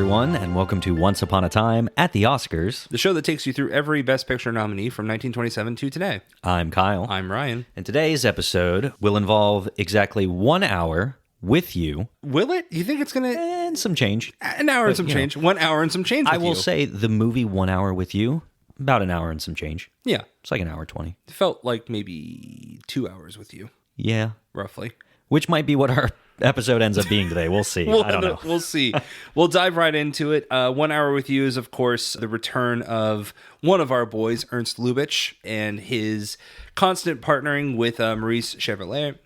everyone, and welcome to Once Upon a Time at the Oscars. The show that takes you through every Best Picture nominee from 1927 to today. I'm Kyle. I'm Ryan. And today's episode will involve exactly 1 hour with you. Will it? You think it's going to... And some change. An hour and some change. 1 hour and some change with I will say the movie 1 hour with you, about an hour and some change. Yeah. It's like an hour 20. It felt like maybe 2 hours with you. Yeah. Roughly. Which might be what our episode ends up being today. We'll see. I don't know. We'll see. We'll dive right into it. 1 hour with you is, of course, the return of one of our boys, Ernst Lubitsch, and his constant partnering with Maurice Chevalier.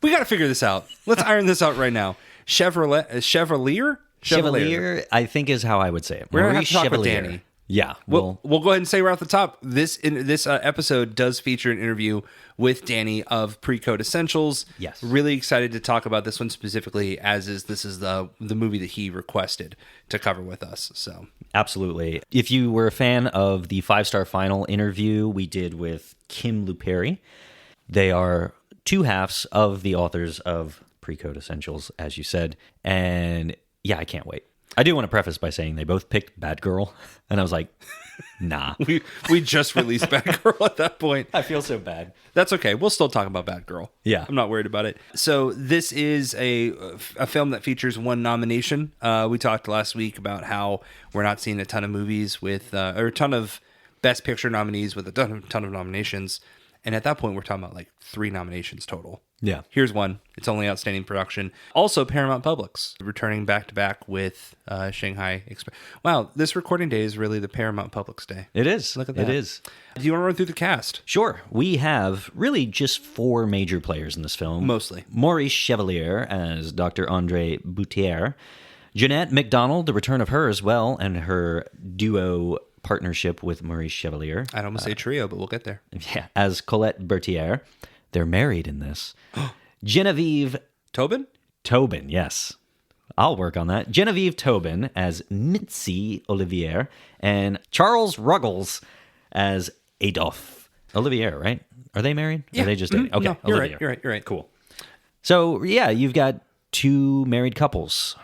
We got to figure this out. Let's iron this out right now. Chevalier, I think is how I would say it. We're going to have Maurice to talk Chevalier. with Danny. Yeah. We'll go ahead and say right off the top, this episode does feature an interview with Danny of Pre-Code Essentials. Yes. Really excited to talk about this one specifically, this is the movie that he requested to cover with us. So Absolutely. If you were a fan of the 5-star final interview we did with Kim Luperi, they are two halves of the authors of Pre-Code Essentials, as you said. And yeah, I can't wait. I do want to preface by saying they both picked Bad Girl, and I was like, nah. we just released Bad Girl at that point. I feel so bad. That's okay. We'll still talk about Bad Girl. Yeah. I'm not worried about it. So this is a film that features one nomination. We talked last week about how we're not seeing a ton of movies with, or a ton of Best Picture nominees with a ton of nominations. And at that point, we're talking about like 3 nominations total. Yeah. Here's one. It's only outstanding production. Also, Paramount Publix returning back to back with Shanghai Express. Wow, this recording day is really the Paramount Publix day. It is. Look at that. It is. Do you want to run through the cast? Sure. We have really just 4 major players in this film. Mostly. Maurice Chevalier as Dr. Andre Boutier. Jeanette MacDonald, the return of her as well, and her duo partnership with Maurice Chevalier. I'd almost say trio, but we'll get there. Yeah, as Colette Bertier. They're married in this. Genevieve Tobin, yes. I'll work on that. Genevieve Tobin as Mitzi Olivier, and Charles Ruggles as Adolphe Olivier, right? Are they married? Yeah. Are they just dating? Okay, No, you're Olivier. right. You're right. Cool. So, yeah, you've got 2 married couples,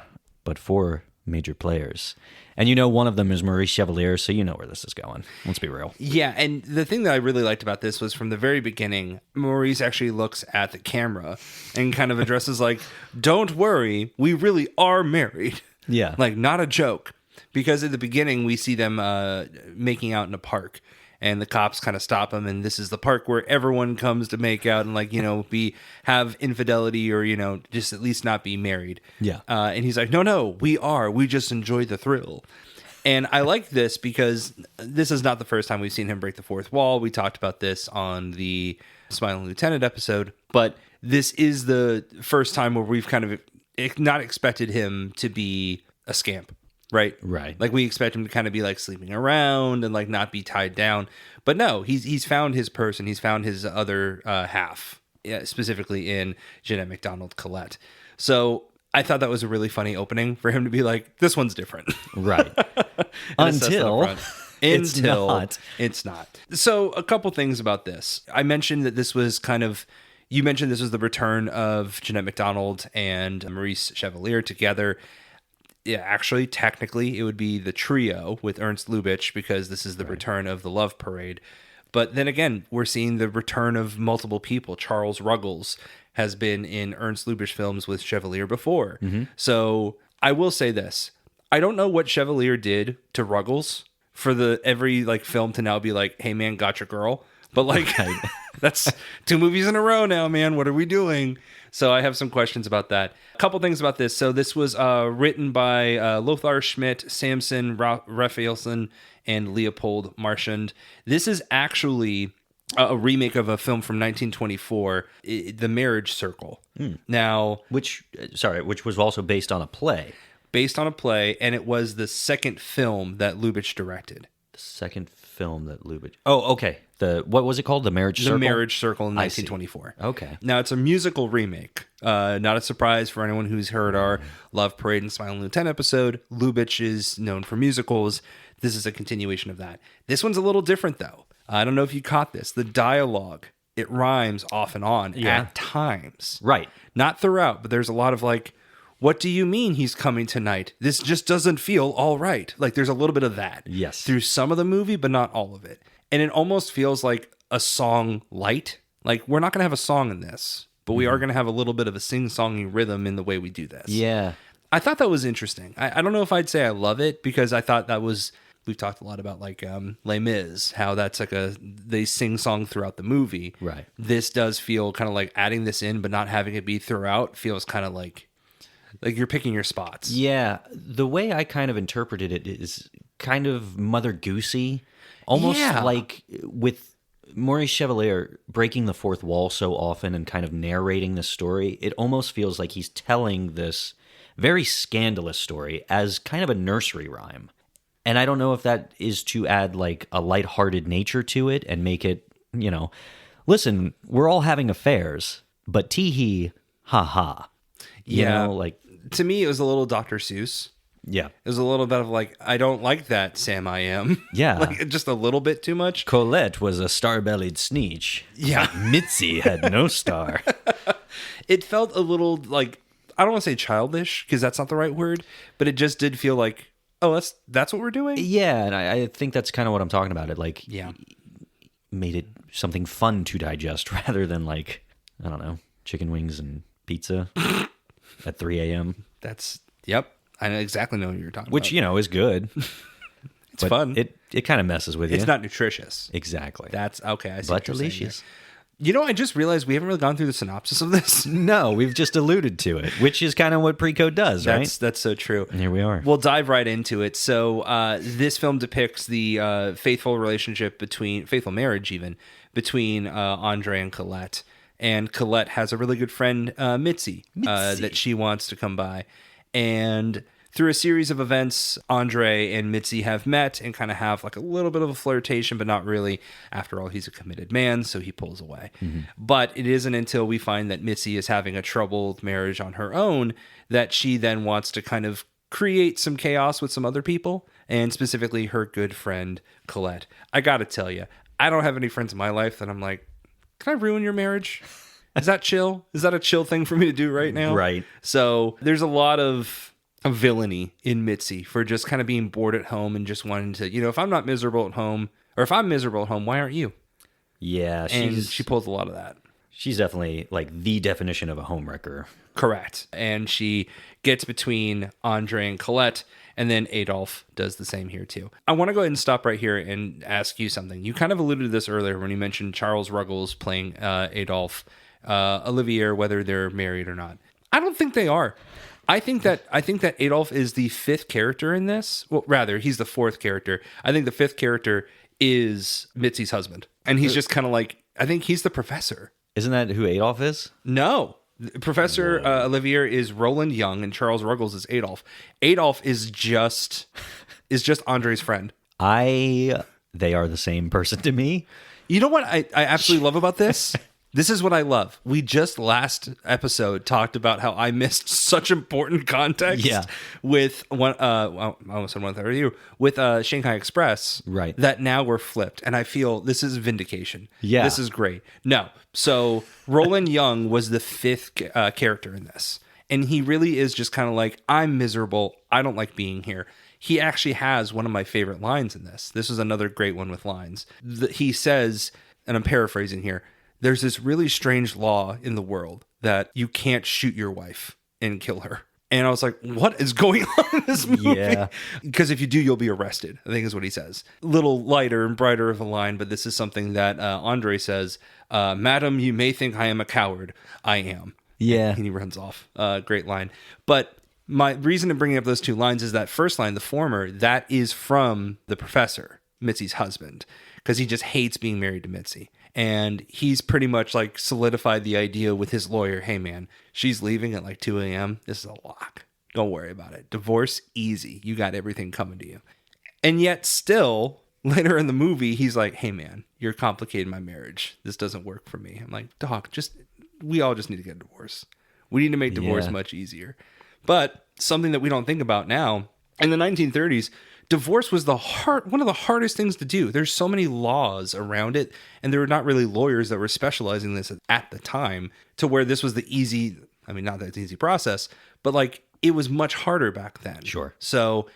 but 4 major players. And you know one of them is Maurice Chevalier, so you know where this is going. Let's be real. Yeah, and the thing that I really liked about this was from the very beginning, Maurice actually looks at the camera and kind of addresses like, don't worry, we really are married. Yeah. Like, not a joke. Because at the beginning, we see them making out in a park. And the cops kind of stop them, and this is the park where everyone comes to make out and, like, you know, have infidelity or, you know, just at least not be married. Yeah. And he's like, no, we just enjoy the thrill. And I like this because this is not the first time we've seen him break the fourth wall. We talked about this on the Smiling Lieutenant episode, but this is the first time where we've kind of not expected him to be a scamp. Right. Like we expect him to kind of be like sleeping around and like not be tied down. But no, he's found his person. He's found his other half, specifically in Jeanette MacDonald Colette. So I thought that was a really funny opening for him to be like, this one's different. Right. Until it's not. So a couple things about this. I mentioned that this was you mentioned this was the return of Jeanette MacDonald and Maurice Chevalier together. Yeah, actually, technically, it would be the trio with Ernst Lubitsch because this is the return of the Love Parade. But then again, we're seeing the return of multiple people. Charles Ruggles has been in Ernst Lubitsch films with Chevalier before. Mm-hmm. So I will say this. I don't know what Chevalier did to Ruggles for every like film to now be like, hey, man, got your girl. But like, that's 2 movies in a row now, man. What are we doing? So I have some questions about that. A couple things about this. So this was written by Lothar Schmidt, Samson Raphaelson, and Leopold Marchand. This is actually a remake of a film from 1924, The Marriage Circle. Now, which was also based on a play. Based on a play, and it was the second film that Lubitsch directed. The second film that Lubitsch... Oh, okay. What was it called? The Marriage Circle? The Marriage Circle in 1924. Okay. Now, it's a musical remake. Not a surprise for anyone who's heard our Love Parade and Smiling Lieutenant episode. Lubitsch is known for musicals. This is a continuation of that. This one's a little different, though. I don't know if you caught this. The dialogue, it rhymes off and on at times. Right. Not throughout, but there's a lot of like What do you mean he's coming tonight? This just doesn't feel all right. Like there's a little bit of that. Yes. Through some of the movie, but not all of it. And it almost feels like a song light. Like we're not going to have a song in this, but we are going to have a little bit of a sing-songy rhythm in the way we do this. Yeah. I thought that was interesting. I don't know if I'd say I love it because I thought that was, we've talked a lot about like Les Mis, how that's like they sing song throughout the movie. Right. This does feel kind of like adding this in, but not having it be throughout feels kind of like you're picking your spots. Yeah. The way I kind of interpreted it is kind of Mother Goosey, almost like with Maurice Chevalier breaking the fourth wall so often and kind of narrating the story. It almost feels like he's telling this very scandalous story as kind of a nursery rhyme. And I don't know if that is to add like a lighthearted nature to it and make it, listen, we're all having affairs, but tee-hee, ha-ha. You know, like... To me, it was a little Dr. Seuss. Yeah. It was a little bit of like, I don't like that, Sam I Am. Yeah. Like just a little bit too much. Colette was a star-bellied sneech. Yeah. But Mitzi had no star. It felt a little like, I don't want to say childish because that's not the right word, but it just did feel like, oh, that's what we're doing? Yeah, and I think that's kind of what I'm talking about. It like made it something fun to digest rather than like, I don't know, chicken wings and pizza at 3 a.m. Yep. I exactly know what you're talking Which, about. Is good. It's fun. It kind of messes with you. It's not nutritious. Exactly. That's okay. I see but what you're saying delicious. I just realized we haven't really gone through the synopsis of this. No, we've just alluded to it, which is kind of what Pre-Code does, right? That's so true. And here we are. We'll dive right into it. So this film depicts the faithful marriage even, between Andre and Colette. And Colette has a really good friend, Mitzi. That she wants to come by. And through a series of events, Andre and Mitzi have met and kind of have like a little bit of a flirtation, but not really. After all, he's a committed man, so he pulls away. Mm-hmm. But it isn't until we find that Mitzi is having a troubled marriage on her own that she then wants to kind of create some chaos with some other people, and specifically her good friend, Colette. I gotta tell you, I don't have any friends in my life that I'm like, can I ruin your marriage? Is that chill? Is that a chill thing for me to do right now? Right. So there's a lot of villainy in Mitzi for just kind of being bored at home and just wanting to, if I'm not miserable at home, or if I'm miserable at home, why aren't you? Yeah. And she pulls a lot of that. She's definitely like the definition of a homewrecker. Correct. And she gets between Andre and Colette, and then Adolphe does the same here too. I want to go ahead and stop right here and ask you something. You kind of alluded to this earlier when you mentioned Charles Ruggles playing Adolphe, Olivier, whether they're married or not. I don't think they are. I think that Adolphe is the fifth character in this. Well, rather, he's the fourth character. I think the fifth character is Mitzi's husband, and he's just kind of like, I think he's the professor. Isn't that who Adolphe is? No. Professor Olivier is Roland Young, and Charles Ruggles is Adolphe. Adolphe is just Andre's friend. They are the same person to me. You know what I absolutely love about this? This is what I love. We just last episode talked about how I missed such important context with one. I almost said 130 with Shanghai Express. Right. That now we're flipped, and I feel this is vindication. Yeah. This is great. No, so Roland Young was the fifth character in this, and he really is just kind of like, I'm miserable. I don't like being here. He actually has one of my favorite lines in this. This is another great one with lines. He says, and I'm paraphrasing here, there's this really strange law in the world that you can't shoot your wife and kill her. And I was like, what is going on in this movie? Yeah. Because if you do, you'll be arrested, I think is what he says. Little lighter and brighter of a line, but this is something that Andre says, Madam, you may think I am a coward. I am. Yeah. And he runs off. Great line. But my reason in bringing up those two lines is that first line, the former, that is from the professor, Mitzi's husband, because he just hates being married to Mitzi. And he's pretty much like solidified the idea with his lawyer. Hey, man, she's leaving at like 2 a.m. This is a lock. Don't worry about it. Divorce, easy. You got everything coming to you. And yet still, later in the movie, he's like, hey, man, you're complicating my marriage. This doesn't work for me. I'm like, Doc, we all just need to get a divorce. We need to make divorce much easier. But something that we don't think about now, in the 1930s, divorce was one of the hardest things to do. There's so many laws around it, and there were not really lawyers that were specializing in this at the time, to where this was the easy, I mean, not that it's an easy process, but like it was much harder back then. Sure. So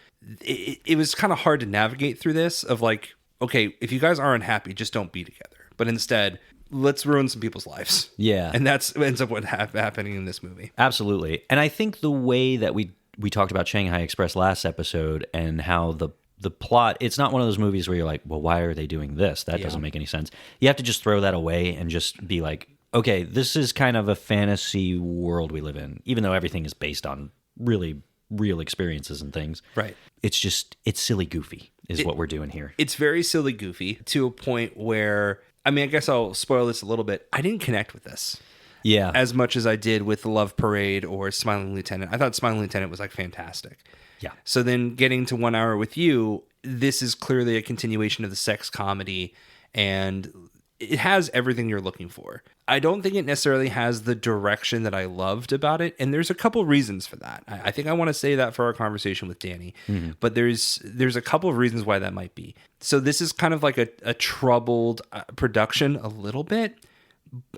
it was kind of hard to navigate through this of like, okay, if you guys aren't happy, just don't be together. But instead, let's ruin some people's lives. Yeah. And that's ends up what happening in this movie. Absolutely. And I think the way that we talked about Shanghai Express last episode and how the plot, it's not one of those movies where you're like, well, why are they doing this? That doesn't make any sense. You have to just throw that away and just be like, okay, this is kind of a fantasy world we live in, even though everything is based on really real experiences and things. Right. It's silly goofy is what we're doing here. It's very silly goofy to a point where, I mean, I guess I'll spoil this a little bit. I didn't connect with this. Yeah. As much as I did with Love Parade or Smiling Lieutenant. I thought Smiling Lieutenant was like fantastic. Yeah. So then getting to 1 Hour with You, this is clearly a continuation of the sex comedy, and it has everything you're looking for. I don't think it necessarily has the direction that I loved about it, and there's a couple reasons for that. I think I want to say that for our conversation with Danny, but there's a couple of reasons why that might be. So this is kind of like a troubled production a little bit,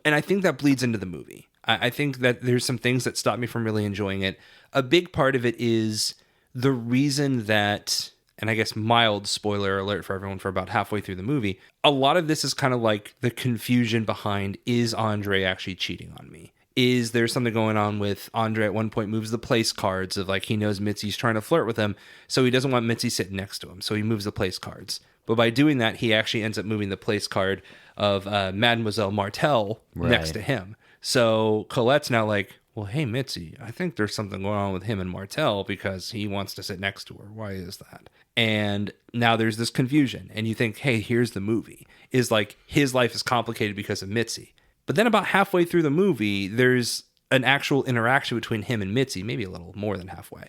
and I think that bleeds into the movie. I think that there's some things that stop me from really enjoying it. A big part of it is the reason that, and I guess mild spoiler alert for everyone for about halfway through the movie, a lot of this is kind of like the confusion behind, is Andre actually cheating on me? Is there something going on with Andre at one point moves the place cards of like he knows Mitzi's trying to flirt with him, so he doesn't want Mitzi sitting next to him, so he moves the place cards. But by doing that, he actually ends up moving the place card of Mademoiselle Martel next to him. So Colette's now like, well, hey, Mitzi, I think there's something going on with him and Martel because he wants to sit next to her. Why is that? And now there's this confusion. And you think, hey, here's the movie. Is like his life is complicated because of Mitzi. But then about halfway through the movie, there's an actual interaction between him and Mitzi, maybe a little more than halfway.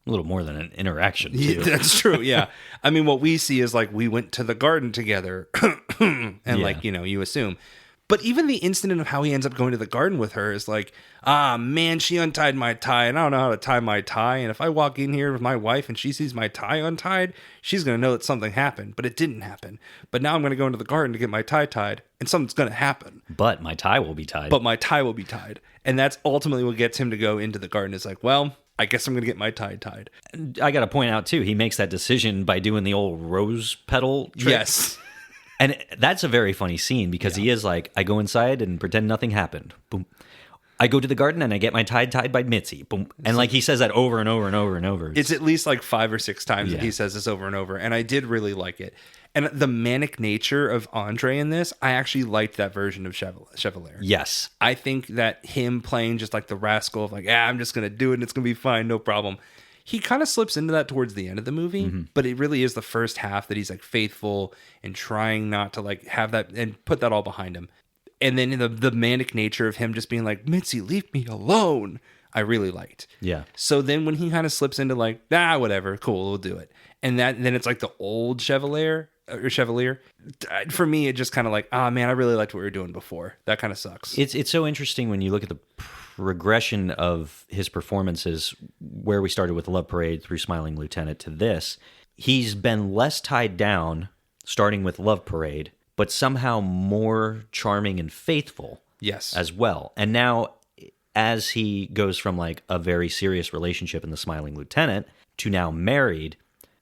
A little more than an interaction, too. Yeah, that's true, yeah. I mean, what we see is like we went to the garden together and like, you know, you assume. But even the incident of how he ends up going to the garden with her is like, man, she untied my tie, and I don't know how to tie my tie. And if I walk in here with my wife and she sees my tie untied, she's going to know that something happened, but it didn't happen. But now I'm going to go into the garden to get my tie tied, and something's going to happen. But my tie will be tied. But my tie will be tied. And that's ultimately what gets him to go into the garden. It's like, well, I guess I'm going to get my tie tied. I got to point out, too, he makes that decision by doing the old rose petal trick. Yes. And that's a very funny scene because he is like, I go inside and pretend nothing happened. Boom. I go to the garden and I get my tie tied by Mitzi. Boom. And like he says that over and over and over and over. It's at least like 5 or 6 times that he says this over and over. And I did really like it. And the manic nature of Andre in this, I actually liked that version of Chevalier. Yes. I think that him playing just like the rascal of like, I'm just going to do it and it's going to be fine, no problem. He kind of slips into that towards the end of the movie, but it really is the first half that he's like faithful and trying not to like have that and put that all behind him. And then the manic nature of him just being like, Mitzi, leave me alone, I really liked. Yeah. So then when he kind of slips into like, whatever, cool, we'll do it. And then it's like the old Chevalier. For me, it just kind of like, man, I really liked what we were doing before. That kind of sucks. It's so interesting when you look at the regression of his performances, where we started with Love Parade through Smiling Lieutenant to this. He's been less tied down, starting with Love Parade, but somehow more charming and faithful. Yes. As well. And now, as he goes from like a very serious relationship in the Smiling Lieutenant to now married,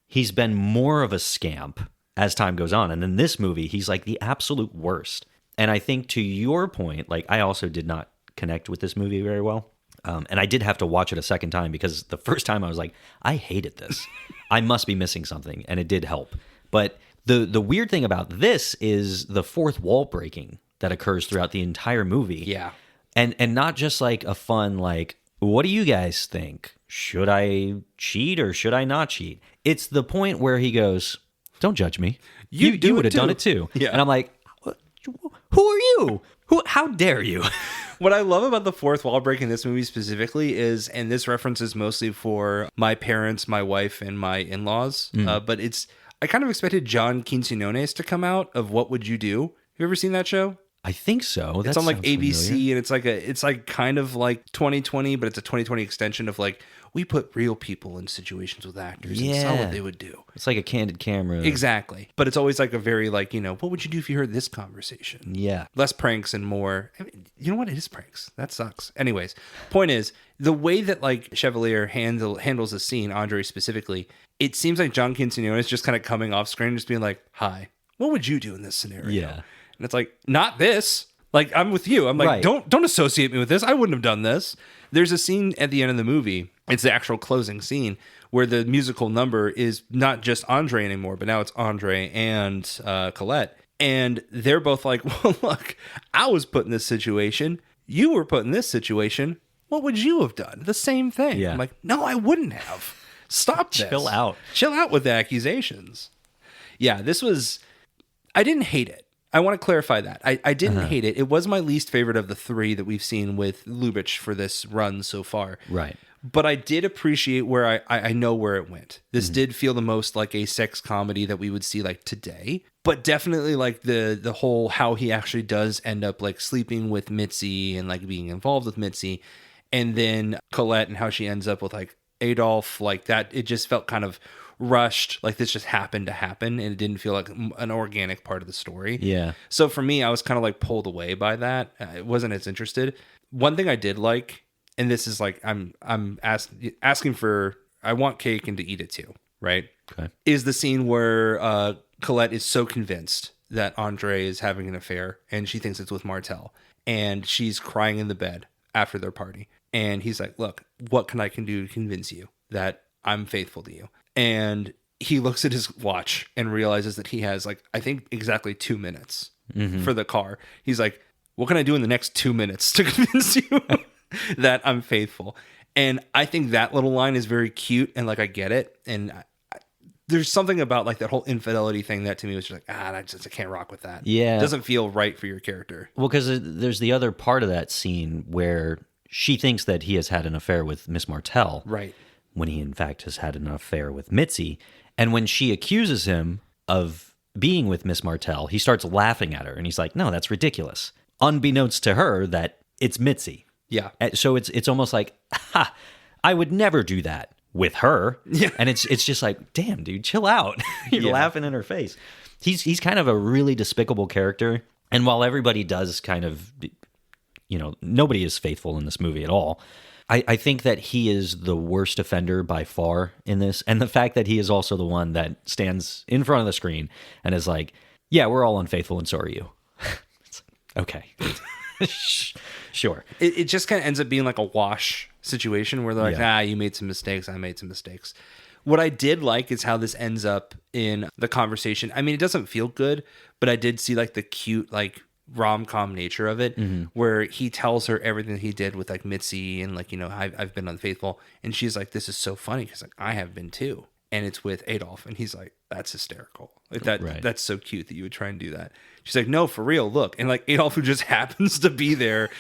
he's been more of a scamp as time goes on. And in this movie, he's like the absolute worst. And I think to your point, like I also did not connect with this movie very well. And I did have to watch it a second time because the first time I was like, I hated this. I must be missing something. And it did help. But the weird thing about this is the fourth wall breaking that occurs throughout the entire movie. Yeah. And not just like a fun, like, what do you guys think? Should I cheat or should I not cheat? It's the point where he goes, don't judge me. You would have done it too. Yeah. And I'm like, who are you? How dare you? What I love about the fourth wall break in this movie specifically is, and this reference is mostly for my parents, my wife, and my in-laws, but I kind of expected John Quinones to come out of What Would You Do? Have you ever seen that show? I think so. It's on like ABC, familiar. And it's like kind of like 2020, but it's a 2020 extension of like we put real people in situations with actors and saw what they would do. It's like a candid camera. Exactly. But it's always like a very like, what would you do if you heard this conversation? Yeah. Less pranks and more. I mean, you know what? It is pranks. That sucks. Anyways, point is, the way that like Chevalier handles a scene, Andre specifically, it seems like John Quintanilla is just kind of coming off screen, just being like, hi, what would you do in this scenario? Yeah. And it's like, not this. Like, I'm with you. I'm like, don't associate me with this. I wouldn't have done this. There's a scene at the end of the movie. It's the actual closing scene where the musical number is not just Andre anymore, but now it's Andre and Colette. And they're both like, well, look, I was put in this situation. You were put in this situation. What would you have done? The same thing. Yeah. I'm like, no, I wouldn't have. Stop this. Chill out. Chill out with the accusations. Yeah, this was... I didn't hate it. I want to clarify that. I didn't hate it. It was my least favorite of the three that we've seen with Lubitsch for this run so far. Right. But I did appreciate where I know where it went. This did feel the most like a sex comedy that we would see like today. But definitely like the whole how he actually does end up like sleeping with Mitzi and like being involved with Mitzi. And then Colette and how she ends up with like Adolf, like that. It just felt kind of rushed, like this just happened to happen, and it didn't feel like an organic part of the story. Yeah. So for me, I was kind of like pulled away by that. I wasn't as interested. One thing I did like, and this is like I'm asking for, I want cake and to eat it too, right? Okay. Is the scene where Colette is so convinced that Andre is having an affair, and she thinks it's with Martel, and she's crying in the bed after their party, and he's like, "Look, what can I do to convince you that I'm faithful to you?" And he looks at his watch and realizes that he has like, I think exactly 2 minutes for the car. He's like, what can I do in the next 2 minutes to convince you that I'm faithful? And I think that little line is very cute. And like, I get it. And there's something about like that whole infidelity thing that to me was just like, I can't rock with that. Yeah. It doesn't feel right for your character. Well, because there's the other part of that scene where she thinks that he has had an affair with Miss Martell. Right. When he in fact has had an affair with Mitzi. And when she accuses him of being with Miss Martell, he starts laughing at her and he's like, no, that's ridiculous. Unbeknownst to her that it's Mitzi. Yeah. So it's almost like, ha, I would never do that with her. Yeah. And it's just like, damn, dude, chill out. You're laughing in her face. He's kind of a really despicable character. And while everybody does kind of, nobody is faithful in this movie at all. I think that he is the worst offender by far in this. And the fact that he is also the one that stands in front of the screen and is like, yeah, we're all unfaithful and so are you. It's like, okay. Sure. It just kind of ends up being like a wash situation where they're like, you made some mistakes, I made some mistakes. What I did like is how this ends up in the conversation. I mean, it doesn't feel good, but I did see like the cute, like, rom-com nature of it, where he tells her everything he did with like Mitzi and like, I've been unfaithful, and she's like, this is so funny because like I have been too, and it's with Adolf, and he's like, that's hysterical, like that's so cute that you would try and do that. She's like, no, for real, look. And like Adolf, who just happens to be there,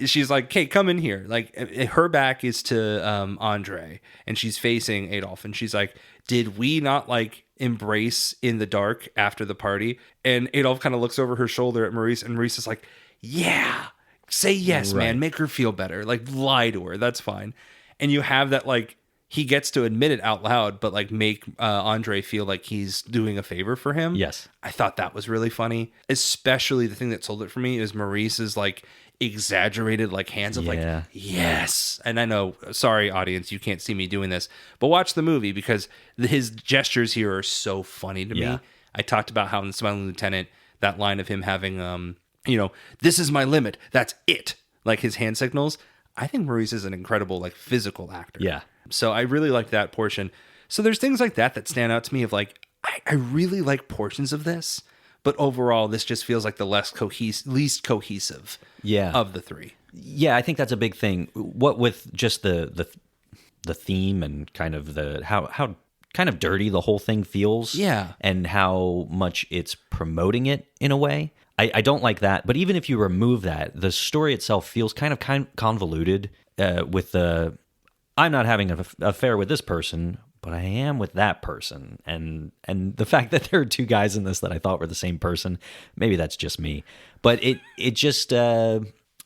she's like, hey, come in here. Like her back is to Andre, and she's facing Adolf, and she's like, did we not like embrace in the dark after the party? And Adolf kind of looks over her shoulder at Maurice, and Maurice is like, yeah, say yes, man, make her feel better, like lie to her, that's fine. And you have that, like, he gets to admit it out loud, but like make Andre feel like he's doing a favor for him. Yes. I thought that was really funny. Especially the thing that sold it for me is Maurice's like exaggerated like hands of like, yes. And I know, sorry audience, you can't see me doing this, but watch the movie because his gestures here are so funny to me. I talked about how in The Smiling Lieutenant, that line of him having, this is my limit, that's it. Like his hand signals. I think Maurice is an incredible like physical actor. Yeah. So I really like that portion. So there's things like that stand out to me of like, I really like portions of this, but overall this just feels like the least cohesive of the three. Yeah, I think that's a big thing. What with just the theme and kind of how kind of dirty the whole thing feels. Yeah. And how much it's promoting it in a way. I don't like that. But even if you remove that, the story itself feels kind of convoluted with the, I'm not having an affair with this person, but I am with that person. And the fact that there are two guys in this that I thought were the same person, maybe that's just me. But it just, I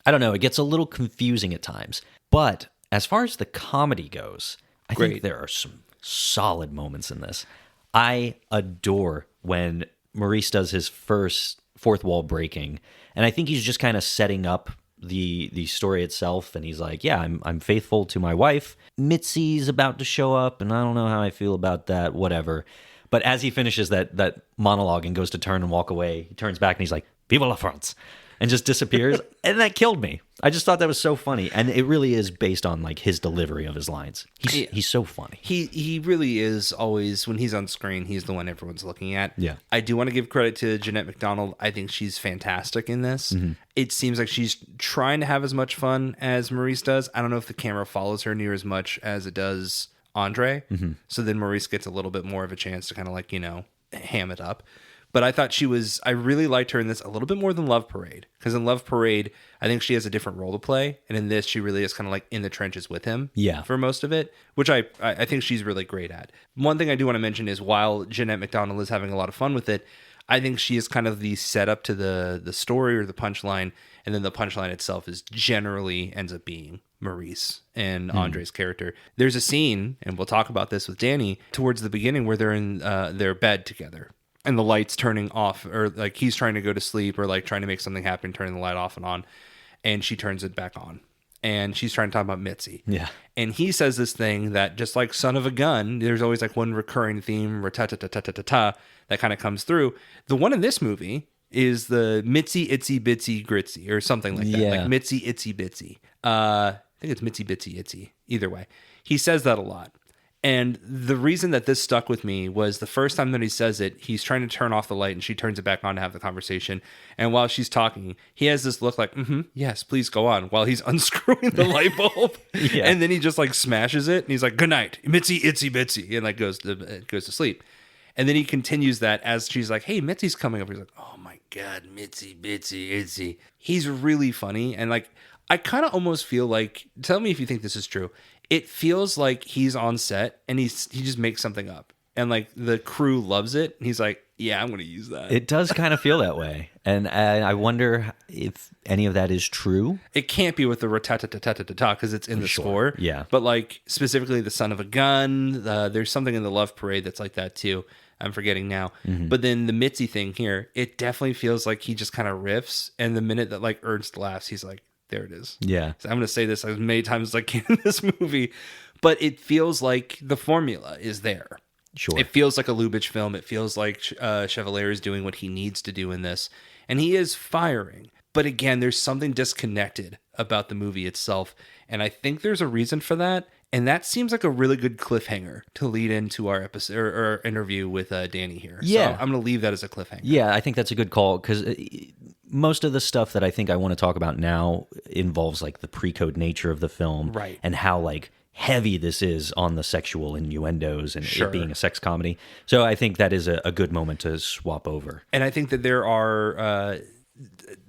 don't know, it gets a little confusing at times. But as far as the comedy goes, I think there are some solid moments in this. I adore when Maurice does his first fourth wall breaking, and I think he's just kind of setting up the story itself, and he's like, yeah, I'm faithful to my wife. Mitzi's about to show up, and I don't know how I feel about that, whatever. But as he finishes that monologue and goes to turn and walk away, he turns back and he's like, Vive la France, and just disappears. And that killed me. I just thought that was so funny. And it really is based on like his delivery of his lines. He's so funny. He really is always, when he's on screen, he's the one everyone's looking at. Yeah. I do want to give credit to Jeanette MacDonald. I think she's fantastic in this. Mm-hmm. It seems like she's trying to have as much fun as Maurice does. I don't know if the camera follows her near as much as it does Andre. Mm-hmm. So then Maurice gets a little bit more of a chance to kind of like, ham it up. But I thought I really liked her in this a little bit more than Love Parade. Because in Love Parade, I think she has a different role to play. And in this, she really is kind of like in the trenches with him for most of it, which I think she's really great at. One thing I do want to mention is while Jeanette MacDonald is having a lot of fun with it, I think she is kind of the setup to the story or the punchline. And then the punchline itself is generally ends up being Maurice and Andre's character. There's a scene, and we'll talk about this with Danny, towards the beginning where they're in their bed together. And the light's turning off, or like he's trying to go to sleep, or like trying to make something happen, turning the light off and on, and she turns it back on. And she's trying to talk about Mitzi. Yeah. And he says this thing that just like son of a gun, there's always like one recurring theme, ta-ta-ta-ta-ta-ta, that kind of comes through. The one in this movie is the Mitzi, Itsy, Bitsy, Gritsy, or something like that. Yeah. Like Mitzi, Itsy, Bitsy. I think it's Mitzi, Bitsy, Itsy. Either way. He says that a lot. And the reason that this stuck with me was the first time that he says it, he's trying to turn off the light and she turns it back on to have the conversation. And while she's talking, he has this look like, yes, please go on, while he's unscrewing the light bulb. Yeah. And then he just like smashes it and he's like, good night, Mitzi, Itsy, Bitsy, and like goes to sleep. And then he continues that as she's like, hey, Mitzi's coming up. He's like, oh my God, Mitzi, Bitsy, Itsy. He's really funny. And like, I kind of almost feel like, tell me if you think this is true. It feels like he's on set and he just makes something up. And like the crew loves it. And he's like, yeah, I'm going to use that. It does kind of feel that way. And I wonder if any of that is true. It can't be with the rat-tat-tat-tat-tat-tat because it's in the score. Yeah. But like specifically the son of a gun, there's something in the Love Parade that's like that too. I'm forgetting now. Mm-hmm. But then the Mitzi thing here, it definitely feels like he just kind of riffs. And the minute that like Ernst laughs, he's like, there it is. Yeah. So I'm going to say this as many times as I can in this movie, but it feels like the formula is there. Sure. It feels like a Lubitsch film. It feels like Chevalier is doing what he needs to do in this. And he is firing. But again, there's something disconnected about the movie itself. And I think there's a reason for that. And that seems like a really good cliffhanger to lead into our episode or interview with Danny here. Yeah. So I'm going to leave that as a cliffhanger. Yeah, I think that's a good call because most of the stuff that I think I want to talk about now involves like the pre-code nature of the film, right? And how like heavy this is on the sexual innuendos and sure. it being a sex comedy. So I think that is a good moment to swap over. And I think that there are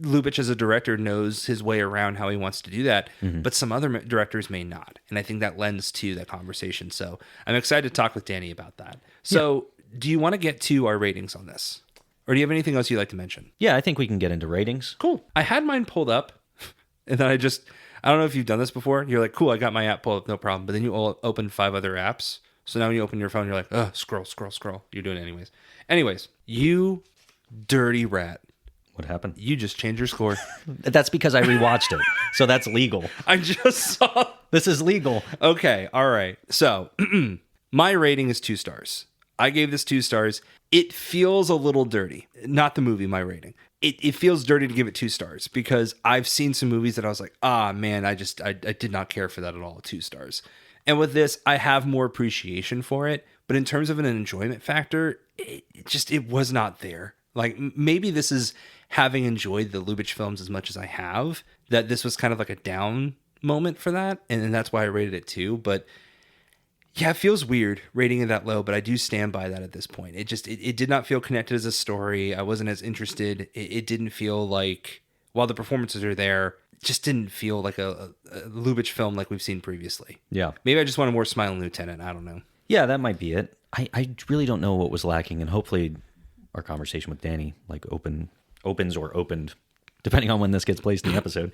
Lubitsch as a director knows his way around how he wants to do that, but some other directors may not. And I think that lends to that conversation. So I'm excited to talk with Danny about that. So do you want to get to our ratings on this? Or do you have anything else you'd like to mention? Yeah, I think we can get into ratings. Cool. I had mine pulled up, and then I don't know if you've done this before. You're like, cool, I got my app pulled up, no problem. But then you open 5 other apps. So now when you open your phone, you're like, scroll. You're doing it anyways. You dirty rat. What happened? You just changed your score. That's because I rewatched it. So that's legal. I just saw. This is legal. Okay. All right. So my rating is 2 stars. I gave this 2 stars. It feels a little dirty. Not the movie, my rating. It feels dirty to give it 2 stars because I've seen some movies that I was like, man, I did not care for that at all. 2 stars. And with this, I have more appreciation for it. But in terms of an enjoyment factor, it was not there. Like maybe this is having enjoyed the Lubitsch films as much as I have, that this was kind of like a down moment for that. And that's why I rated it 2. But yeah, it feels weird rating it that low, but I do stand by that at this point. It did not feel connected as a story. I wasn't as interested. It didn't feel like, while the performances are there, it just didn't feel like a Lubitsch film like we've seen previously. Yeah. Maybe I just want a more Smiling Lieutenant. I don't know. Yeah, that might be it. I really don't know what was lacking, and hopefully our conversation with Danny like opens or opened, depending on when this gets placed in the episode.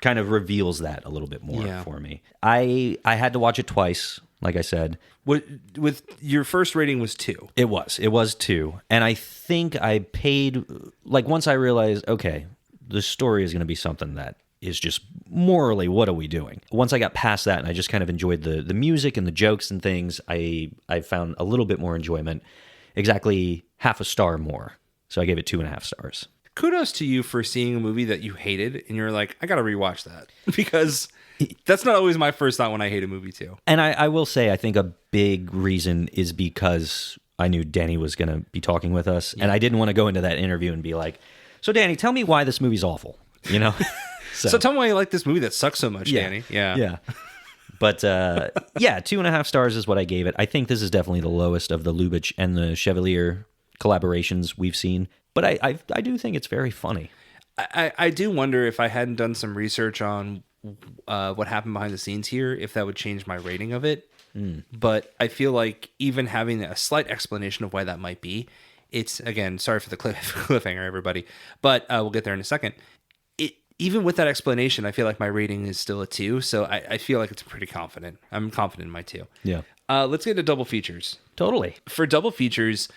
kind of reveals that a little bit more Yeah. for me. I had to watch it twice, like I said. With your first rating was 2. It was 2. And I think I paid, like, once I realized, okay, the story is going to be something that is just morally, what are we doing? Once I got past that and I just kind of enjoyed the music and the jokes and things, I found a little bit more enjoyment, exactly half a star more. So I gave it 2.5 stars. Kudos to you for seeing a movie that you hated and you're like, I got to rewatch that, because that's not always my first thought when I hate a movie too. And I will say, I think a big reason is because I knew Danny was going to be talking with us, and I didn't want to go into that interview and be like, so Danny, tell me why this movie's awful, you know? So tell me why you like this movie that sucks so much, Danny. Yeah. But 2.5 stars is what I gave it. I think this is definitely the lowest of the Lubitsch and the Chevalier collaborations we've seen. But I do think it's very funny. I do wonder if I hadn't done some research on what happened behind the scenes here, if that would change my rating of it. But I feel like even having a slight explanation of why that might be, it's, again, sorry for the cliffhanger, everybody, but we'll get there in a second. Even with that explanation, I feel like my rating is still a 2, so I feel like it's pretty confident. I'm confident in my 2. Yeah. Let's get to double features. Totally. For double features,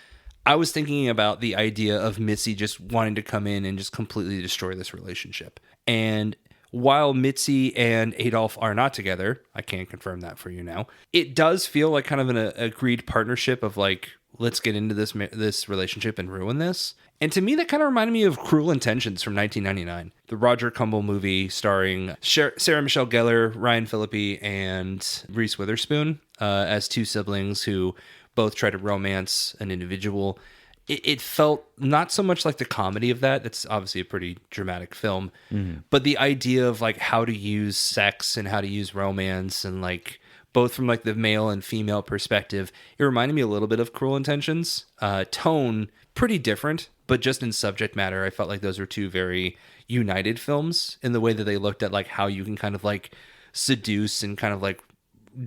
I was thinking about the idea of Mitzi just wanting to come in and just completely destroy this relationship. And while Mitzi and Adolf are not together, I can't confirm that for you now, it does feel like kind of an agreed partnership of like, let's get into this relationship and ruin this. And to me, that kind of reminded me of Cruel Intentions from 1999, the Roger Cumble movie starring Sarah Michelle Gellar, Ryan Phillippe, and Reese Witherspoon as 2 siblings who both try to romance an individual. It felt not so much like the comedy of that. That's obviously a pretty dramatic film, but the idea of like how to use sex and how to use romance and like both from like the male and female perspective, it reminded me a little bit of Cruel Intentions. Tone, pretty different, but just in subject matter, I felt like those were 2 very united films in the way that they looked at like how you can kind of like seduce and kind of like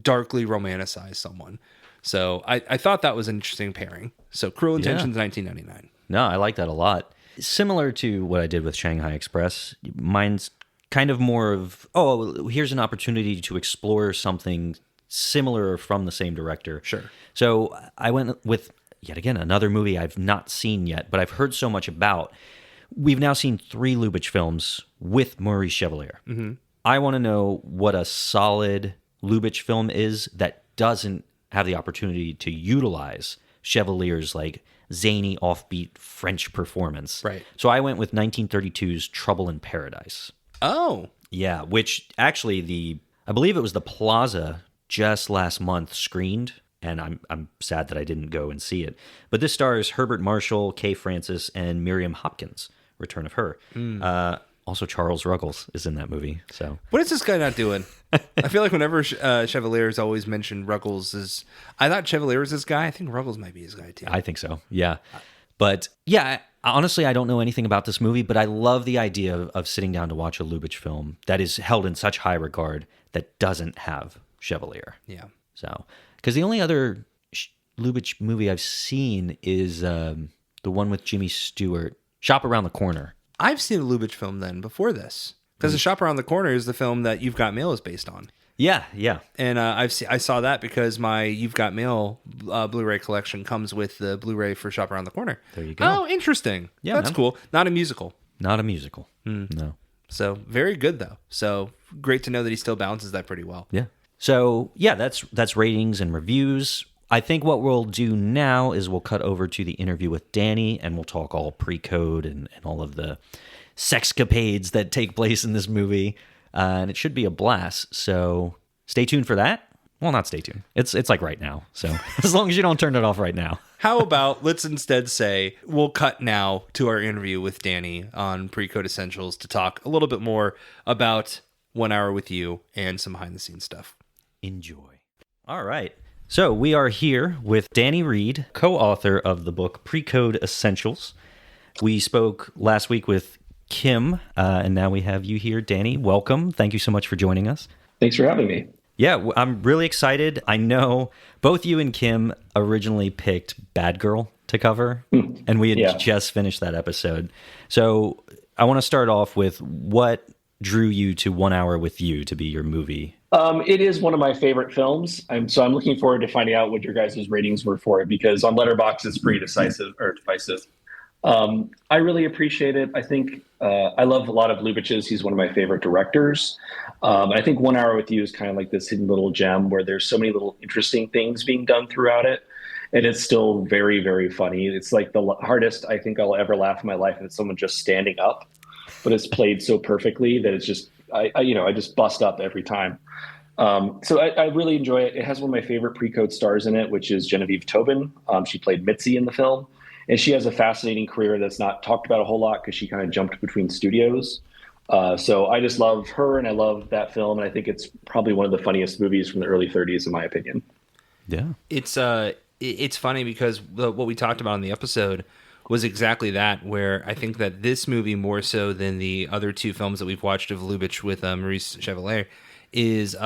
darkly romanticize someone. So I thought that was an interesting pairing. So Cruel Intentions, 1999. No, I like that a lot. Similar to what I did with Shanghai Express, mine's kind of more of, here's an opportunity to explore something similar from the same director. Sure. So I went with, yet again, another movie I've not seen yet, but I've heard so much about. We've now seen 3 Lubitsch films with Maurice Chevalier. Mm-hmm. I want to know what a solid Lubitsch film is that doesn't have the opportunity to utilize Chevalier's like zany, offbeat French performance. Right. So I went with 1932's Trouble in Paradise. Oh. Yeah, which actually I believe it was the Plaza just last month screened, and I'm sad that I didn't go and see it. But this stars Herbert Marshall, Kay Francis, and Miriam Hopkins. Return of her. Also, Charles Ruggles is in that movie. So what is this guy not doing? I feel like whenever Chevalier is always mentioned, Ruggles is. I thought Chevalier was this guy. I think Ruggles might be his guy too. I think so. Yeah, but yeah, honestly, I don't know anything about this movie, but I love the idea of sitting down to watch a Lubitsch film that is held in such high regard that doesn't have Chevalier. Yeah. So, because the only other Lubitsch movie I've seen is the one with Jimmy Stewart, Shop Around the Corner. I've seen a Lubitsch film then before this, because The Shop Around the Corner is the film that You've Got Mail is based on. Yeah. And I saw that because my You've Got Mail Blu-ray collection comes with the Blu-ray for Shop Around the Corner. There you go. Oh, interesting. Yeah, that's cool. Not a musical. Not a musical. No. So very good though. So great to know that he still balances that pretty well. Yeah. So yeah, that's ratings and reviews. I think what we'll do now is we'll cut over to the interview with Danny, and we'll talk all pre-code and all of the sexcapades that take place in this movie. And it should be a blast. So stay tuned for that. Well, not stay tuned. It's like right now. So as long as you don't turn it off right now. How about let's instead say we'll cut now to our interview with Danny on Pre-Code Essentials to talk a little bit more about 1 Hour with You and some behind-the-scenes stuff. Enjoy. All right. So we are here with Danny Reid, co-author of the book Pre-Code Essentials. We spoke last week with Kim, and now we have you here, Danny. Welcome. Thank you so much for joining us. Thanks for having me. Yeah, I'm really excited. I know both you and Kim originally picked Bad Girl to cover, and we had just finished that episode. So I want to start off with, what drew you to 1 Hour with You to be your movie? It is one of my favorite films. I'm looking forward to finding out what your guys' ratings were for it, because on Letterboxd it's pretty decisive or divisive. I really appreciate it. I think I love a lot of Lubitsch's. He's one of my favorite directors. I think 1 Hour with You is kind of like this hidden little gem where there's so many little interesting things being done throughout it. And it's still very, very funny. It's like the hardest I think I'll ever laugh in my life, and it's someone just standing up, but it's played so perfectly that it's just, I just bust up every time. So I really enjoy it. It has one of my favorite pre-code stars in it, which is Genevieve Tobin. She played Mitzi in the film, and she has a fascinating career that's not talked about a whole lot because she kind of jumped between studios. So I just love her, and I love that film, and I think it's probably one of the funniest movies from the early 30s, in my opinion. Yeah. It's funny because what we talked about in the episode was exactly that, where I think that this movie, more so than the other two films that we've watched of Lubitsch with Maurice Chevalier, is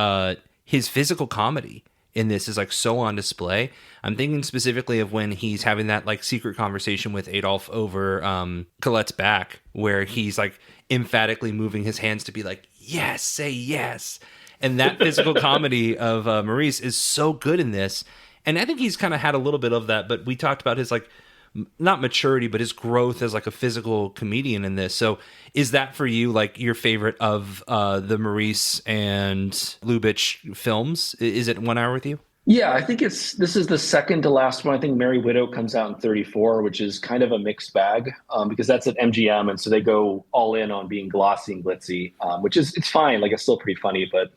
his physical comedy in this is like so on display. I'm thinking specifically of when he's having that like secret conversation with Adolf over Colette's back, where he's like emphatically moving his hands to be like, yes, say yes. And that physical comedy of Maurice is so good in this. And I think he's kind of had a little bit of that, but we talked about his like, not maturity, but his growth as like a physical comedian in this. So is that for you like your favorite of the Maurice and Lubitsch films? Is it 1 Hour with You? Yeah, I think this is the second to last one. I think Merry Widow comes out in 34, which is kind of a mixed bag, because that's at MGM, and so they go all in on being glossy and glitzy, which is, it's fine. Like, it's still pretty funny, but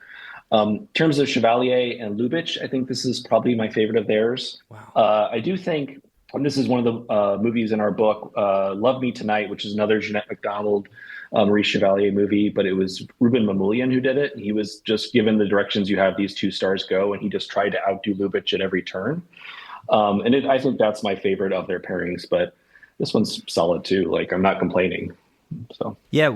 in terms of Chevalier and Lubitsch, I think this is probably my favorite of theirs. Wow. I do think, and this is one of the movies in our book, Love Me Tonight, which is another Jeanette MacDonald, Maurice Chevalier movie, but it was Ruben Mamoulian who did it. He was just given the directions, you have these two stars go, and he just tried to outdo Lubitsch at every turn. I think that's my favorite of their pairings, but this one's solid too. Like, I'm not complaining. So yeah,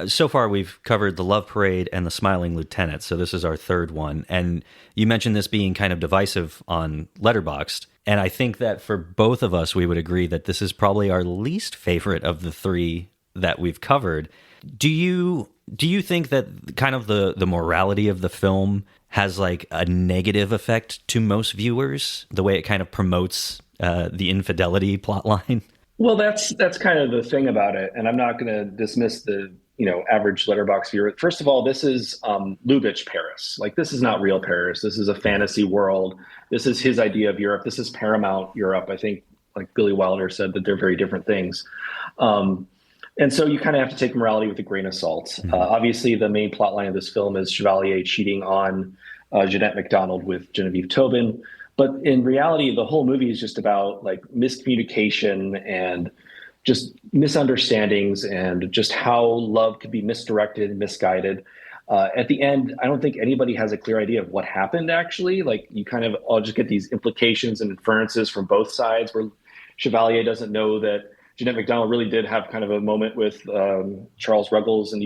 so far we've covered The Love Parade and The Smiling Lieutenant, so this is our third one. And you mentioned this being kind of divisive on Letterboxd, and I think that for both of us, we would agree that this is probably our least favorite of the three that we've covered. Do you think that kind of the morality of the film has like a negative effect to most viewers, the way it kind of promotes the infidelity plotline? Well, that's kind of the thing about it, and I'm not going to dismiss the average Letterboxd viewer. First of all, this is Lubitsch Paris. Like, this is not real Paris. This is a fantasy world. This is his idea of Europe. This is Paramount Europe. I think, like Billy Wilder said, that they're very different things. And so you kind of have to take morality with a grain of salt. Obviously, the main plot line of this film is Chevalier cheating on Jeanette MacDonald with Genevieve Tobin. But in reality, the whole movie is just about like miscommunication and just misunderstandings and just how love could be misdirected and misguided. At the end, I don't think anybody has a clear idea of what happened, actually. Like, you kind of all just get these implications and inferences from both sides, where Chevalier doesn't know that Jeanette MacDonald really did have kind of a moment with Charles Ruggles, and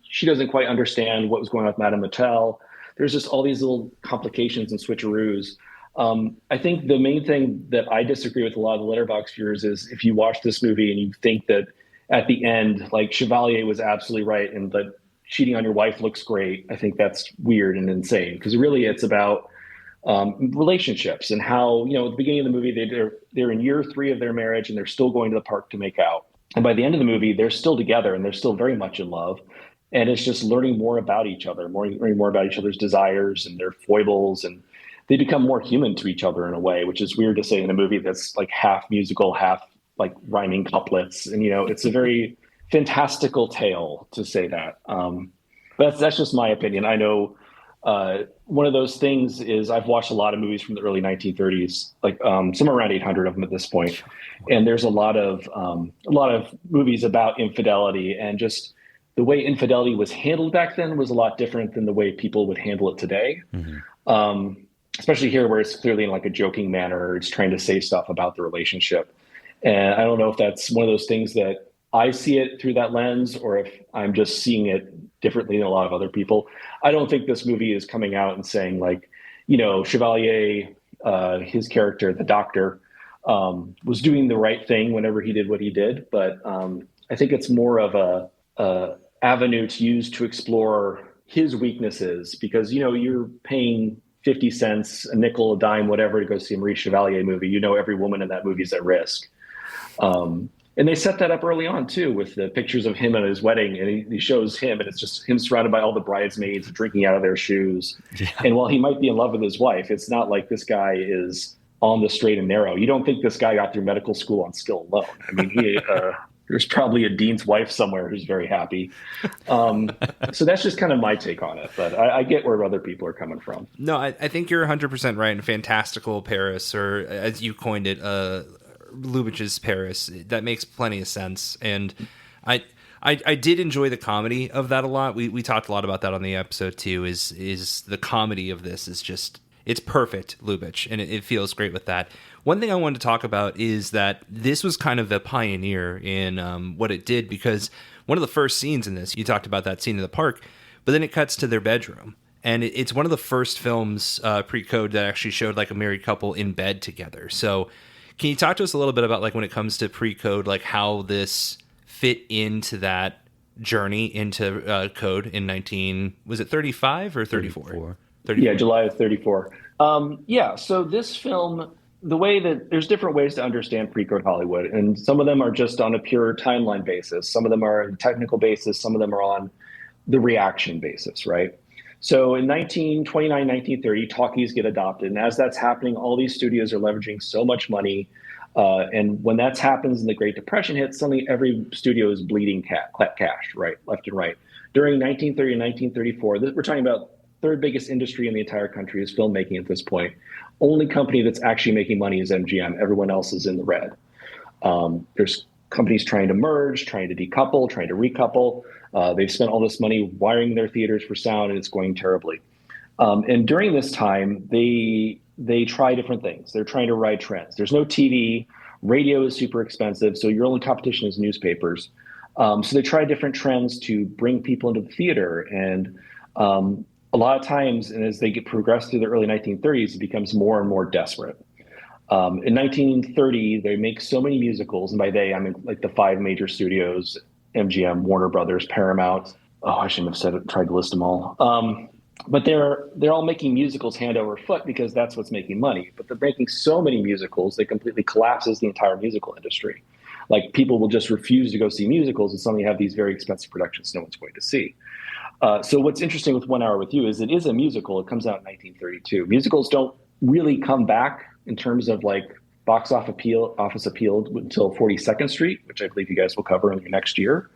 she doesn't quite understand what was going on with Madame Mattel. There's just all these little complications and switcheroos. I think the main thing that I disagree with a lot of the Letterboxd viewers is if you watch this movie and you think that at the end, like, Chevalier was absolutely right and that cheating on your wife looks great, I think that's weird and insane, because really it's about relationships and how, at the beginning of the movie, they're in year 3 of their marriage and they're still going to the park to make out. And by the end of the movie, they're still together and they're still very much in love. And it's just learning more about each other, learning more about each other's desires and their foibles, and they become more human to each other in a way, which is weird to say in a movie that's like half musical, half like rhyming couplets. And, it's a very fantastical tale to say that. But that's just my opinion. I know one of those things is I've watched a lot of movies from the early 1930s, like somewhere around 800 of them at this point. And there's a lot of movies about infidelity, and just the way infidelity was handled back then was a lot different than the way people would handle it today. Mm-hmm. Especially here, where it's clearly in like a joking manner, or it's trying to say stuff about the relationship. And I don't know if that's one of those things that I see it through that lens, or if I'm just seeing it differently than a lot of other people. I don't think this movie is coming out and saying like, Chevalier, his character, the doctor, was doing the right thing whenever he did what he did. But I think it's more of avenue to use to explore his weaknesses, because you're paying 50 cents, a nickel, a dime, whatever, to go see a Maurice Chevalier movie. Every woman in that movie is at risk. And they set that up early on too, with the pictures of him at his wedding, and he shows him, and it's just him surrounded by all the bridesmaids drinking out of their shoes. Yeah. And while he might be in love with his wife, it's not like this guy is on the straight and narrow. You don't think this guy got through medical school on skill alone. I mean, there's probably a dean's wife somewhere who's very happy. So that's just kind of my take on it. But I get where other people are coming from. No, I think you're 100% right. In Fantastical Paris, or as you coined it, Lubitsch's Paris, that makes plenty of sense. And I did enjoy the comedy of that a lot. We talked a lot about that on the episode too. Is the comedy of this is just, it's perfect, Lubitsch, and it feels great with that. One thing I wanted to talk about is that this was kind of a pioneer in what it did, because one of the first scenes in this, you talked about that scene in the park, but then it cuts to their bedroom. And it's one of the first films pre-code that actually showed like a married couple in bed together. So can you talk to us a little bit about, like, when it comes to pre-code, like how this fit into that journey into code in 35 or 34? 34. Yeah, July of 34. So this film, the way that there's different ways to understand pre-code Hollywood, and some of them are just on a pure timeline basis. Some of them are on a technical basis. Some of them are on the reaction basis, right? So in 1929, 1930, talkies get adopted. And as that's happening, all these studios are leveraging so much money. And when that happens and the Great Depression hits, suddenly every studio is bleeding cash, right, left and right. During 1930 and 1934, we're talking about third biggest industry in the entire country is filmmaking at this point. Only company that's actually making money is MGM. Everyone else is in the red. There's companies trying to merge, trying to decouple, trying to recouple. They've spent all this money wiring their theaters for sound, and it's going terribly. And during this time, they try different things. They're trying to ride trends. There's no TV. Radio is super expensive, so your only competition is newspapers. So they try different trends to bring people into the theater. And a lot of times, and as they progress through the early 1930s, it becomes more and more desperate. In 1930, they make so many musicals, and by they, I mean like the five major studios: MGM, Warner Brothers, Paramount. Oh, I shouldn't have tried to list them all. But they're all making musicals hand over foot because that's what's making money. But they're making so many musicals, they completely collapses the entire musical industry. Like, people will just refuse to go see musicals, and suddenly you have these very expensive productions no one's going to see. So what's interesting with 1 Hour with You is it is a musical. It comes out in 1932. Musicals don't really come back in terms of like box office appeal until 42nd Street, which I believe you guys will cover in your next year.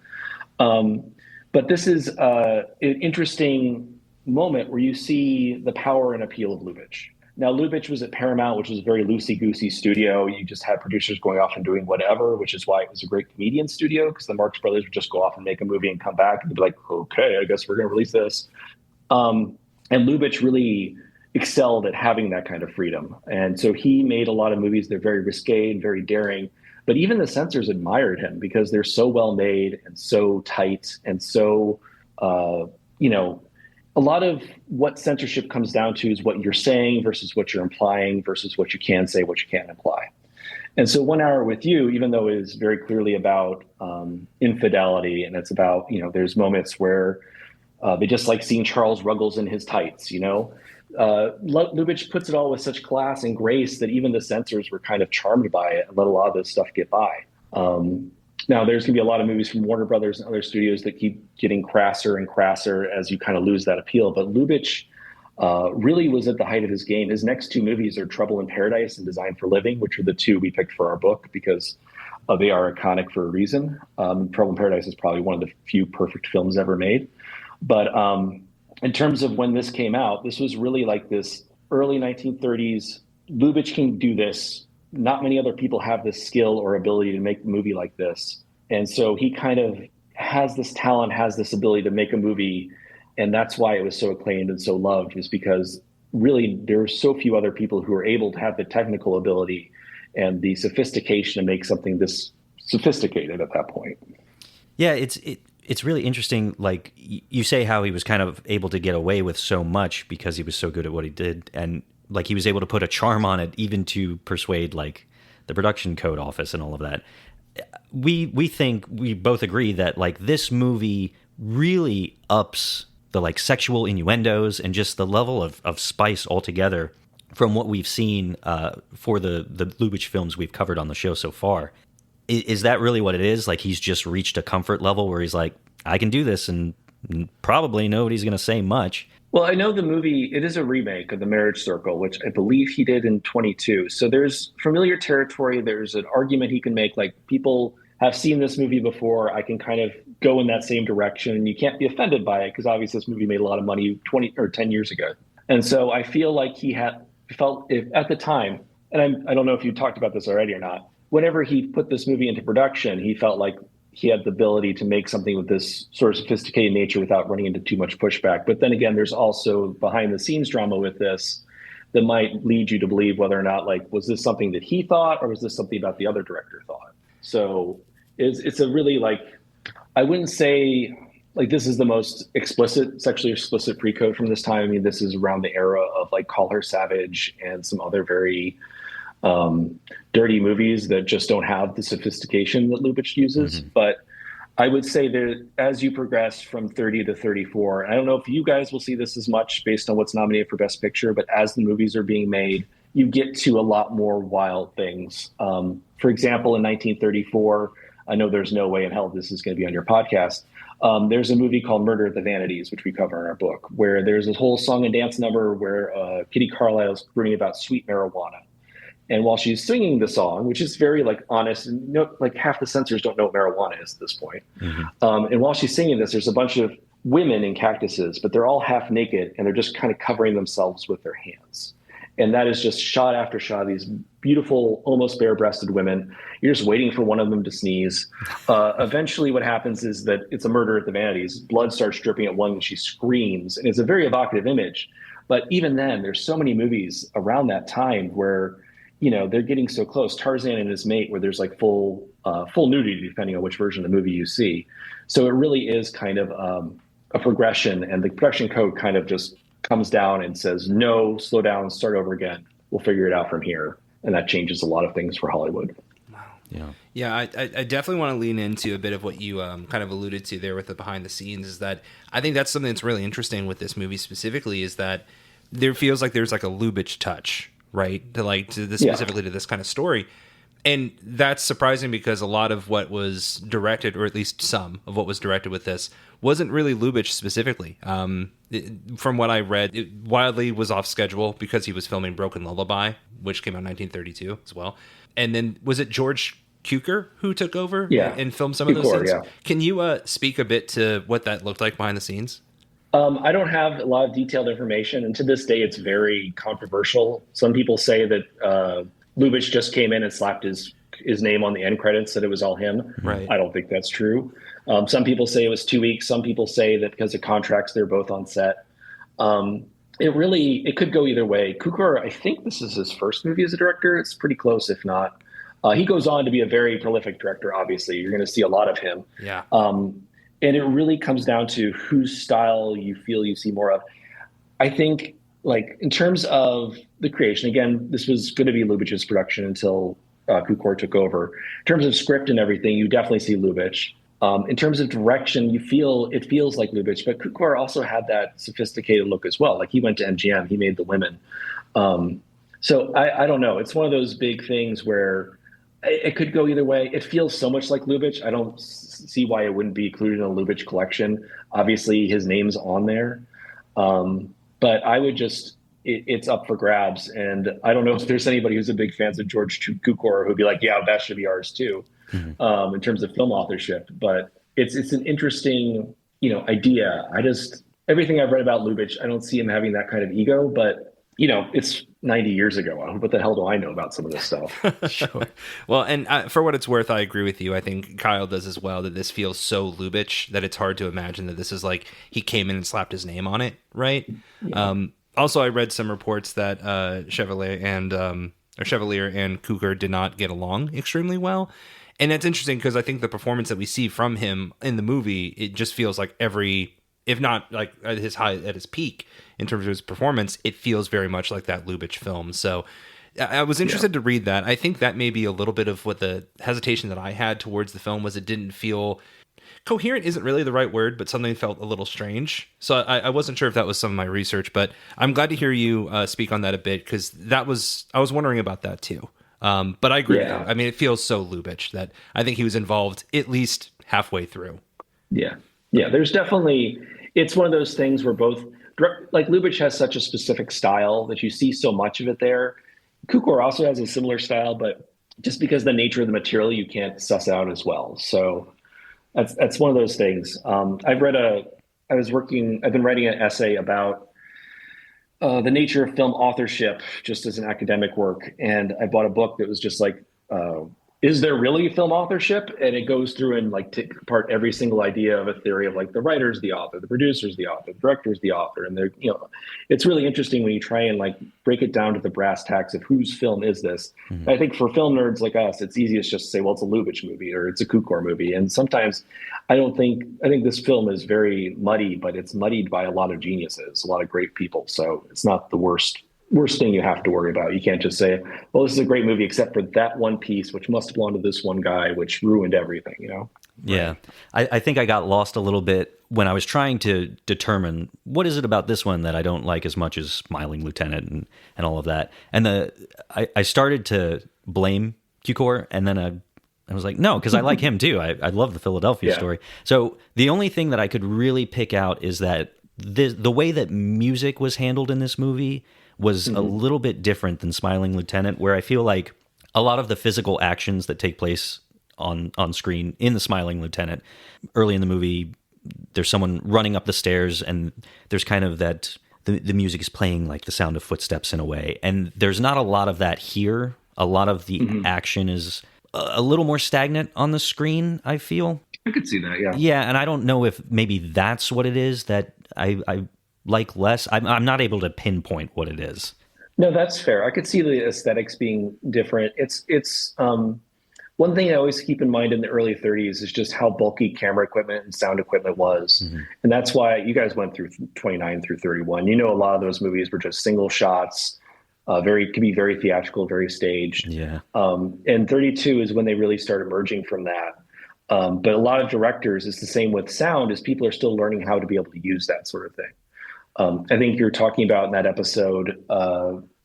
But this is an interesting moment where you see the power and appeal of Lubitsch. Now, Lubitsch was at Paramount, which was a very loosey-goosey studio. You just had producers going off and doing whatever, which is why it was a great comedian studio, because the Marx Brothers would just go off and make a movie and come back and be like, okay, I guess we're going to release this. And Lubitsch really excelled at having that kind of freedom. And so he made a lot of movies that are very risque and very daring. But even the censors admired him because they're so well made and so tight and so, a lot of what censorship comes down to is what you're saying versus what you're implying versus what you can say, what you can't imply. And so 1 Hour with You, even though it is very clearly about infidelity, and it's about, there's moments where they just like seeing Charles Ruggles in his tights, Lubitsch puts it all with such class and grace that even the censors were kind of charmed by it and let a lot of this stuff get by. Now, there's going to be a lot of movies from Warner Brothers and other studios that keep getting crasser and crasser as you kind of lose that appeal. But Lubitsch really was at the height of his game. His next two movies are Trouble in Paradise and Designed for Living, which are the two we picked for our book because they are iconic for a reason. Trouble in Paradise is probably one of the few perfect films ever made. But in terms of when this came out, this was really like this early 1930s. Lubitsch can do this. Not many other people have this skill or ability to make a movie like this. And so he kind of has this talent, has this ability to make a movie. And that's why it was so acclaimed and so loved, is because really there are so few other people who are able to have the technical ability and the sophistication to make something this sophisticated at that point. Yeah, it's really interesting. Like, you say how he was kind of able to get away with so much because he was so good at what he did. And like, he was able to put a charm on it, even to persuade like the production code office and all of that. We think, we both agree that like this movie really ups the like sexual innuendos and just the level of spice altogether from what we've seen for the Lubitsch films we've covered on the show so far. Is that really what it is? Like he's just reached a comfort level where he's like, I can do this and probably nobody's going to say much. Well, I know the movie, it is a remake of The Marriage Circle, which I believe he did in 22. So there's familiar territory. There's an argument he can make, like people have seen this movie before. I can kind of go in that same direction. You can't be offended by it because obviously this movie made a lot of money 20 or 10 years ago. And so I feel like he felt if, at the time, and I don't know if you talked about this already or not, whenever he put this movie into production, he felt like he had the ability to make something with this sort of sophisticated nature without running into too much pushback. But then again, there's also behind the scenes drama with this that might lead you to believe whether or not, like, was this something that he thought or was this something about the other director thought? So it's a really, like, I wouldn't say like this is the most sexually explicit pre-code from this time. I mean, this is around the era of like Call Her Savage and some other very dirty movies that just don't have the sophistication that Lubitsch uses. Mm-hmm. But I would say that as you progress from 30 to 34, I don't know if you guys will see this as much based on what's nominated for Best Picture, but as the movies are being made, you get to a lot more wild things. For example, in 1934, I know there's no way in hell this is going to be on your podcast. There's a movie called Murder at the Vanities, which we cover in our book, where there's this whole song and dance number where Kitty Carlisle is crooning about sweet marijuana. And while she's singing the song, which is very like honest, and like half the censors don't know what marijuana is at this point. Mm-hmm. And while she's singing this, there's a bunch of women in cactuses, but they're all half naked and they're just kind of covering themselves with their hands. And that is just shot after shot of these beautiful, almost bare-breasted women. You're just waiting for one of them to sneeze. Eventually what happens is that it's a murder at the Vanities. Blood starts dripping at one and she screams. And it's a very evocative image. But even then, there's so many movies around that time where, you know, they're getting so close. Tarzan and His Mate, where there's like full nudity, depending on which version of the movie you see. So it really is kind of a progression. And the production code kind of just comes down and says, no, slow down, start over again. We'll figure it out from here. And that changes a lot of things for Hollywood. Wow. Yeah, I definitely want to lean into a bit of what you kind of alluded to there with the behind the scenes, is that I think that's something that's really interesting with this movie specifically, is that there feels like there's like a Lubitsch touch, right? To this specifically to this kind of story. And that's surprising because a lot of what was directed, or at least some of what was directed with this, wasn't really Lubitsch specifically. From what I read, it wildly was off schedule because he was filming Broken Lullaby, which came out in 1932 as well. And then was it George Cukor who took over and filmed some of those scenes? Yeah. Can you speak a bit to what that looked like behind the scenes? I don't have a lot of detailed information, and to this day, it's very controversial. Some people say that Lubitsch just came in and slapped his name on the end credits, that it was all him. Right. I don't think that's true. Some people say it was 2 weeks. Some people say that because of contracts, they're both on set. It could go either way. Cukor, I think this is his first movie as a director. It's pretty close, if not. He goes on to be a very prolific director, obviously. You're going to see a lot of him. Yeah. And it really comes down to whose style you feel you see more of. I think, like, in terms of the creation, again, this was going to be Lubitsch's production until Cukor took over. In terms of script and everything, you definitely see Lubitsch. In terms of direction, it feels like Lubitsch, but Cukor also had that sophisticated look as well. Like, he went to MGM, he made The Women. So I don't know. It's one of those big things where it could go either way. It feels so much like Lubitsch. I don't see why it wouldn't be included in a Lubitsch collection. Obviously, his name's on there. But I would just, it's up for grabs. And I don't know if there's anybody who's a big fan of George Cukor who'd be like, yeah, that should be ours too, in terms of film authorship. But it's an interesting, idea. Everything I've read about Lubitsch, I don't see him having that kind of ego, but it's 90 years ago. What the hell do I know about some of this stuff? Sure. Well, and for what it's worth, I agree with you. I think Kyle does as well, that this feels so Lubitsch that it's hard to imagine that this is like he came in and slapped his name on it, right? Yeah. Also, I read some reports that Chevalier and Cukor did not get along extremely well. And that's interesting because I think the performance that we see from him in the movie, it just feels like if not like at his peak in terms of his performance, it feels very much like that Lubitsch film. So I was interested to read that. I think that may be a little bit of what the hesitation that I had towards the film was. It didn't feel coherent isn't really the right word, but something felt a little strange. So I wasn't sure if that was some of my research, but I'm glad to hear you speak on that a bit, because I was wondering about that too. But I agree with you. I mean, it feels so Lubitsch that I think he was involved at least halfway through. Yeah. Yeah. There's definitely, it's one of those things where both, like Lubitsch has such a specific style that you see so much of it there. Kukor also has a similar style, but just because of the nature of the material, you can't suss out as well. So that's one of those things. I've been writing an essay about the nature of film authorship just as an academic work. And I bought a book that was just like, is there really film authorship? And it goes through and like take apart every single idea of a theory of like the writer's the author, the producer's the author, the director's the author. And it's really interesting when you try and like break it down to the brass tacks of whose film is this. Mm-hmm. I think for film nerds like us, it's easiest just to say, well, it's a Lubitsch movie or it's a Kukor movie. And sometimes I think this film is very muddy, but it's muddied by a lot of geniuses, a lot of great people. So it's not the worst thing you have to worry about. You can't just say, well, this is a great movie except for that one piece, which must belong to this one guy, which ruined everything, Yeah. I think I got lost a little bit when I was trying to determine what is it about this one that I don't like as much as Smiling Lieutenant and all of that. And I started to blame Cukor, and then I was like, no, because I like him too. I love the Philadelphia story. So the only thing that I could really pick out is that the way that music was handled in this movie was a little bit different than Smiling Lieutenant, where I feel like a lot of the physical actions that take place on screen in the Smiling Lieutenant, early in the movie, there's someone running up the stairs and there's kind of that, the music is playing like the sound of footsteps in a way. And there's not a lot of that here. A lot of the action is a little more stagnant on the screen, I feel. I could see that, yeah. Yeah, and I don't know if maybe that's what it is that I like less. I'm not able to pinpoint what it is. No, that's fair. I could see the aesthetics being different. It's one thing I always keep in mind in the early 30s is just how bulky camera equipment and sound equipment was. Mm-hmm. And that's why you guys went through 29 through 31. A lot of those movies were just single shots, could be very theatrical, very staged. Yeah. And 32 is when they really start emerging from that. But a lot of directors, it's the same with sound, is people are still learning how to be able to use that sort of thing. I think you're talking about in that episode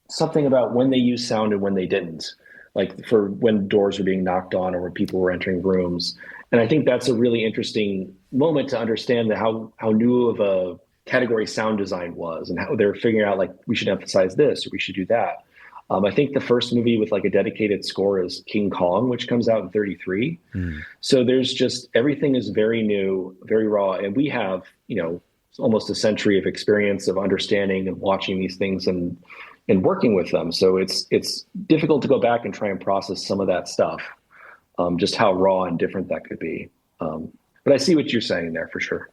something about when they used sound and when they didn't, like for when doors were being knocked on or when people were entering rooms. And I think that's a really interesting moment to understand how new of a category sound design was and how they're figuring out like we should emphasize this or we should do that. I think the first movie with like a dedicated score is King Kong, which comes out in 33. So there's just everything is very new, very raw. And we have, almost a century of experience of understanding and watching these things and working with them. So it's difficult to go back and try and process some of that stuff, just how raw and different that could be. But I see what you're saying there for sure.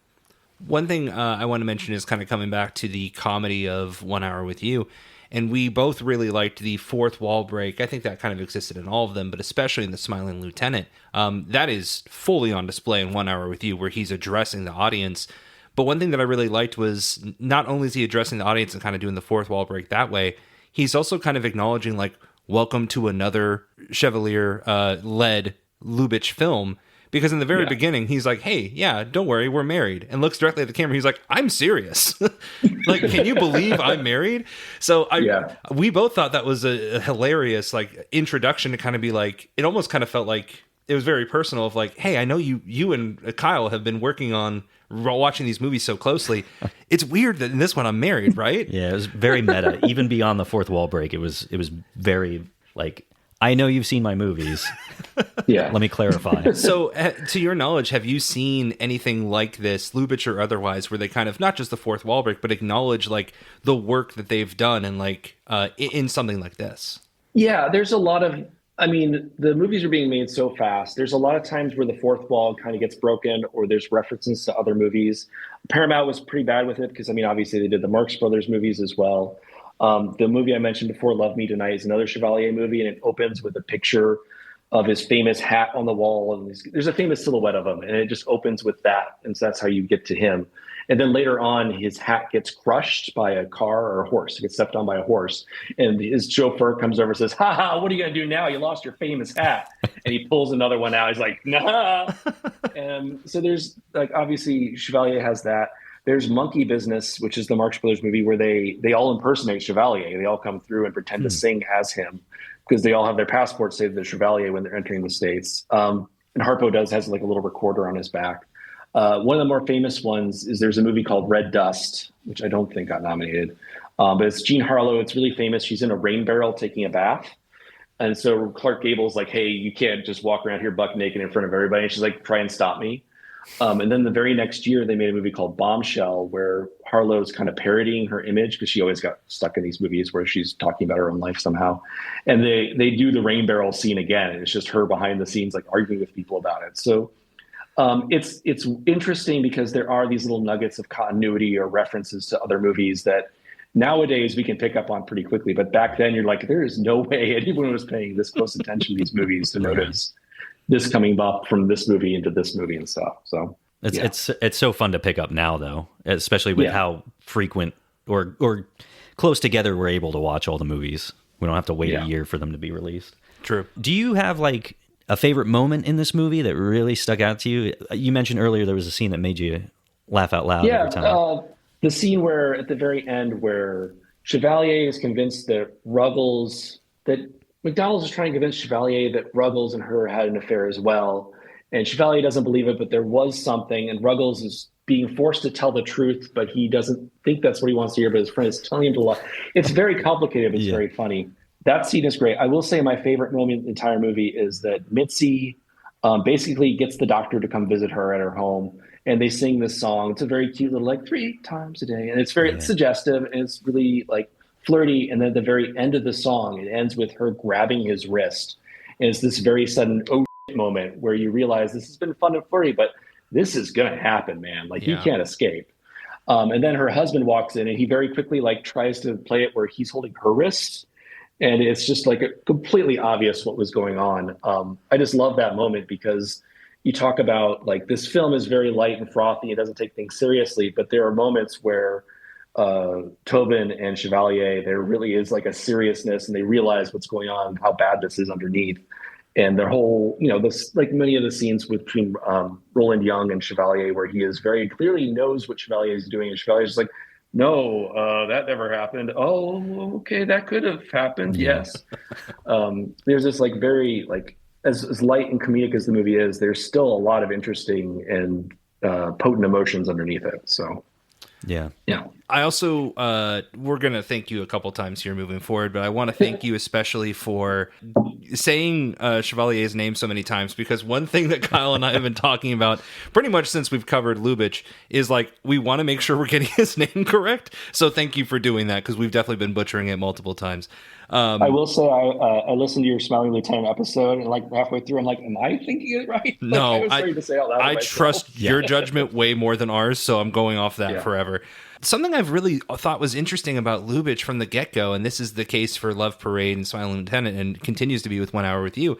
One thing I want to mention is kind of coming back to the comedy of 1 Hour with You. And we both really liked the fourth wall break. I think that kind of existed in all of them, but especially in the Smiling Lieutenant. That is fully on display in 1 Hour with You, where he's addressing the audience. But one thing that I really liked was not only is he addressing the audience and kind of doing the fourth wall break that way, he's also kind of acknowledging like, welcome to another Chevalier-led Lubitsch film. Because in the very beginning, he's like, hey, yeah, don't worry, we're married. And looks directly at the camera. He's like, I'm serious. Like, can you believe I'm married? So we both thought that was a hilarious like introduction to kind of be like, it almost kind of felt like it was very personal of like, hey, I know you and Kyle have been working on watching these movies so closely. It's weird that in this one I'm married, right? Yeah, it was very meta. Even beyond the fourth wall break, it was very like, I know you've seen my movies. Yeah. Let me clarify. So, to your knowledge, have you seen anything like this, Lubitsch or otherwise, where they kind of, not just the fourth wall break, but acknowledge like the work that they've done and like in something like this? Yeah, there's a lot of, the movies are being made so fast. There's a lot of times where the fourth wall kind of gets broken or there's references to other movies. Paramount was pretty bad with it because, obviously they did the Marx Brothers movies as well. The movie I mentioned before, Love Me Tonight, is another Chevalier movie, and it opens with a picture of his famous hat on the wall. And there's a famous silhouette of him, and it just opens with that. And so that's how you get to him. And then later on, his hat gets crushed by a car or a horse. It gets stepped on by a horse. And his chauffeur comes over and says, "Ha ha, what are you going to do now? You lost your famous hat." And he pulls another one out. He's like, "Nah." So there's like, obviously, Chevalier has that. There's Monkey Business, which is the Marx Brothers movie where they all impersonate Chevalier. They all come through and pretend to sing as him because they all have their passports say they're Chevalier when they're entering the States. And Harpo has like a little recorder on his back. One of the more famous ones is there's a movie called Red Dust, which I don't think got nominated. But it's Jean Harlow. It's really famous. She's in a rain barrel taking a bath. And so Clark Gable's like, "Hey, you can't just walk around here buck naked in front of everybody." And she's like, "Try and stop me." And then the very next year, they made a movie called Bombshell, where Harlow's kind of parodying her image because she always got stuck in these movies where she's talking about her own life somehow. And they do the rain barrel scene again. And it's just her behind the scenes, like arguing with people about it. So it's interesting because there are these little nuggets of continuity or references to other movies that nowadays we can pick up on pretty quickly. But back then, you're like, there is no way anyone was paying this close attention to these movies to notice this coming up from this movie into this movie and stuff. So it's so fun to pick up now, though, especially with how frequent or close together we're able to watch all the movies. We don't have to wait a year for them to be released. True. Do you have like a favorite moment in this movie that really stuck out to you? You mentioned earlier there was a scene that made you laugh out loud every time. The scene where at the very end where Chevalier is convinced that McDonald's is trying to convince Chevalier that Ruggles and her had an affair as well. And Chevalier doesn't believe it, but there was something. And Ruggles is being forced to tell the truth, but he doesn't think that's what he wants to hear, but his friend is telling him to lie. It's very complicated, but it's very funny. That scene is great. I will say my favorite moment in the entire movie is that Mitzi basically gets the doctor to come visit her at her home. And they sing this song. It's a very cute little, like 3 times a day. And it's very suggestive. And it's really like flirty, and then at the very end of the song, it ends with her grabbing his wrist. And it's this very sudden moment where you realize this has been fun and flirty, but this is gonna happen, man. Like you can't escape. And then her husband walks in, and he very quickly like tries to play it where he's holding her wrist, and it's just like completely obvious what was going on. I just love that moment because you talk about like this film is very light and frothy. It doesn't take things seriously, but there are moments where Tobin and Chevalier, there really is like a seriousness, and they realize what's going on, how bad this is underneath. And their whole, this, like many of the scenes between Roland Young and Chevalier, where he is very clearly knows what Chevalier is doing, and Chevalier's just like, "No, that never happened. Oh, okay, that could have happened. Yes." There's this like very like as light and comedic as the movie is, there's still a lot of interesting and potent emotions underneath it. So. Yeah. I also, we're going to thank you a couple times here moving forward, but I want to thank you especially for saying Chevalier's name so many times, because one thing that Kyle and I have been talking about pretty much since we've covered Lubitsch is like, we want to make sure we're getting his name correct. So thank you for doing that, because we've definitely been butchering it multiple times. I will say I listened to your Smiling Lieutenant episode, and like halfway through, I'm like, am I thinking it right? No, I trust your judgment way more than ours, so I'm going off that forever. Something I've really thought was interesting about Lubitsch from the get-go, and this is the case for Love Parade and Smiling Lieutenant, and continues to be with 1 Hour with You,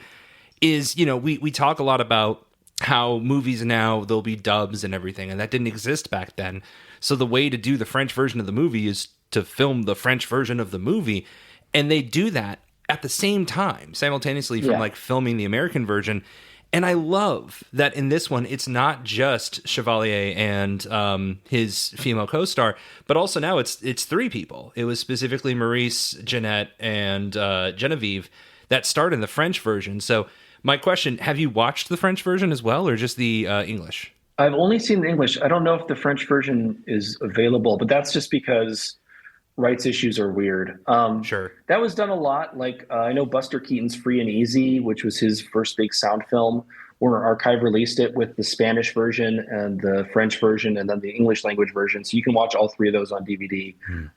is, we talk a lot about how movies now, there'll be dubs and everything, and that didn't exist back then. So the way to do the French version of the movie is to film the French version of the movie, and they do that at the same time, simultaneously from like filming the American version. And I love that in this one, it's not just Chevalier and his female co-star, but also now it's 3 people. It was specifically Maurice, Jeanette, and Genevieve that starred in the French version. So my question, have you watched the French version as well, or just the English? I've only seen the English. I don't know if the French version is available, but that's just because rights issues are weird. Sure. That was done a lot. Like I know Buster Keaton's Free and Easy, which was his first big sound film, Warner Archive released it with the Spanish version and the French version and then the English language version. So you can watch all 3 of those on DVD.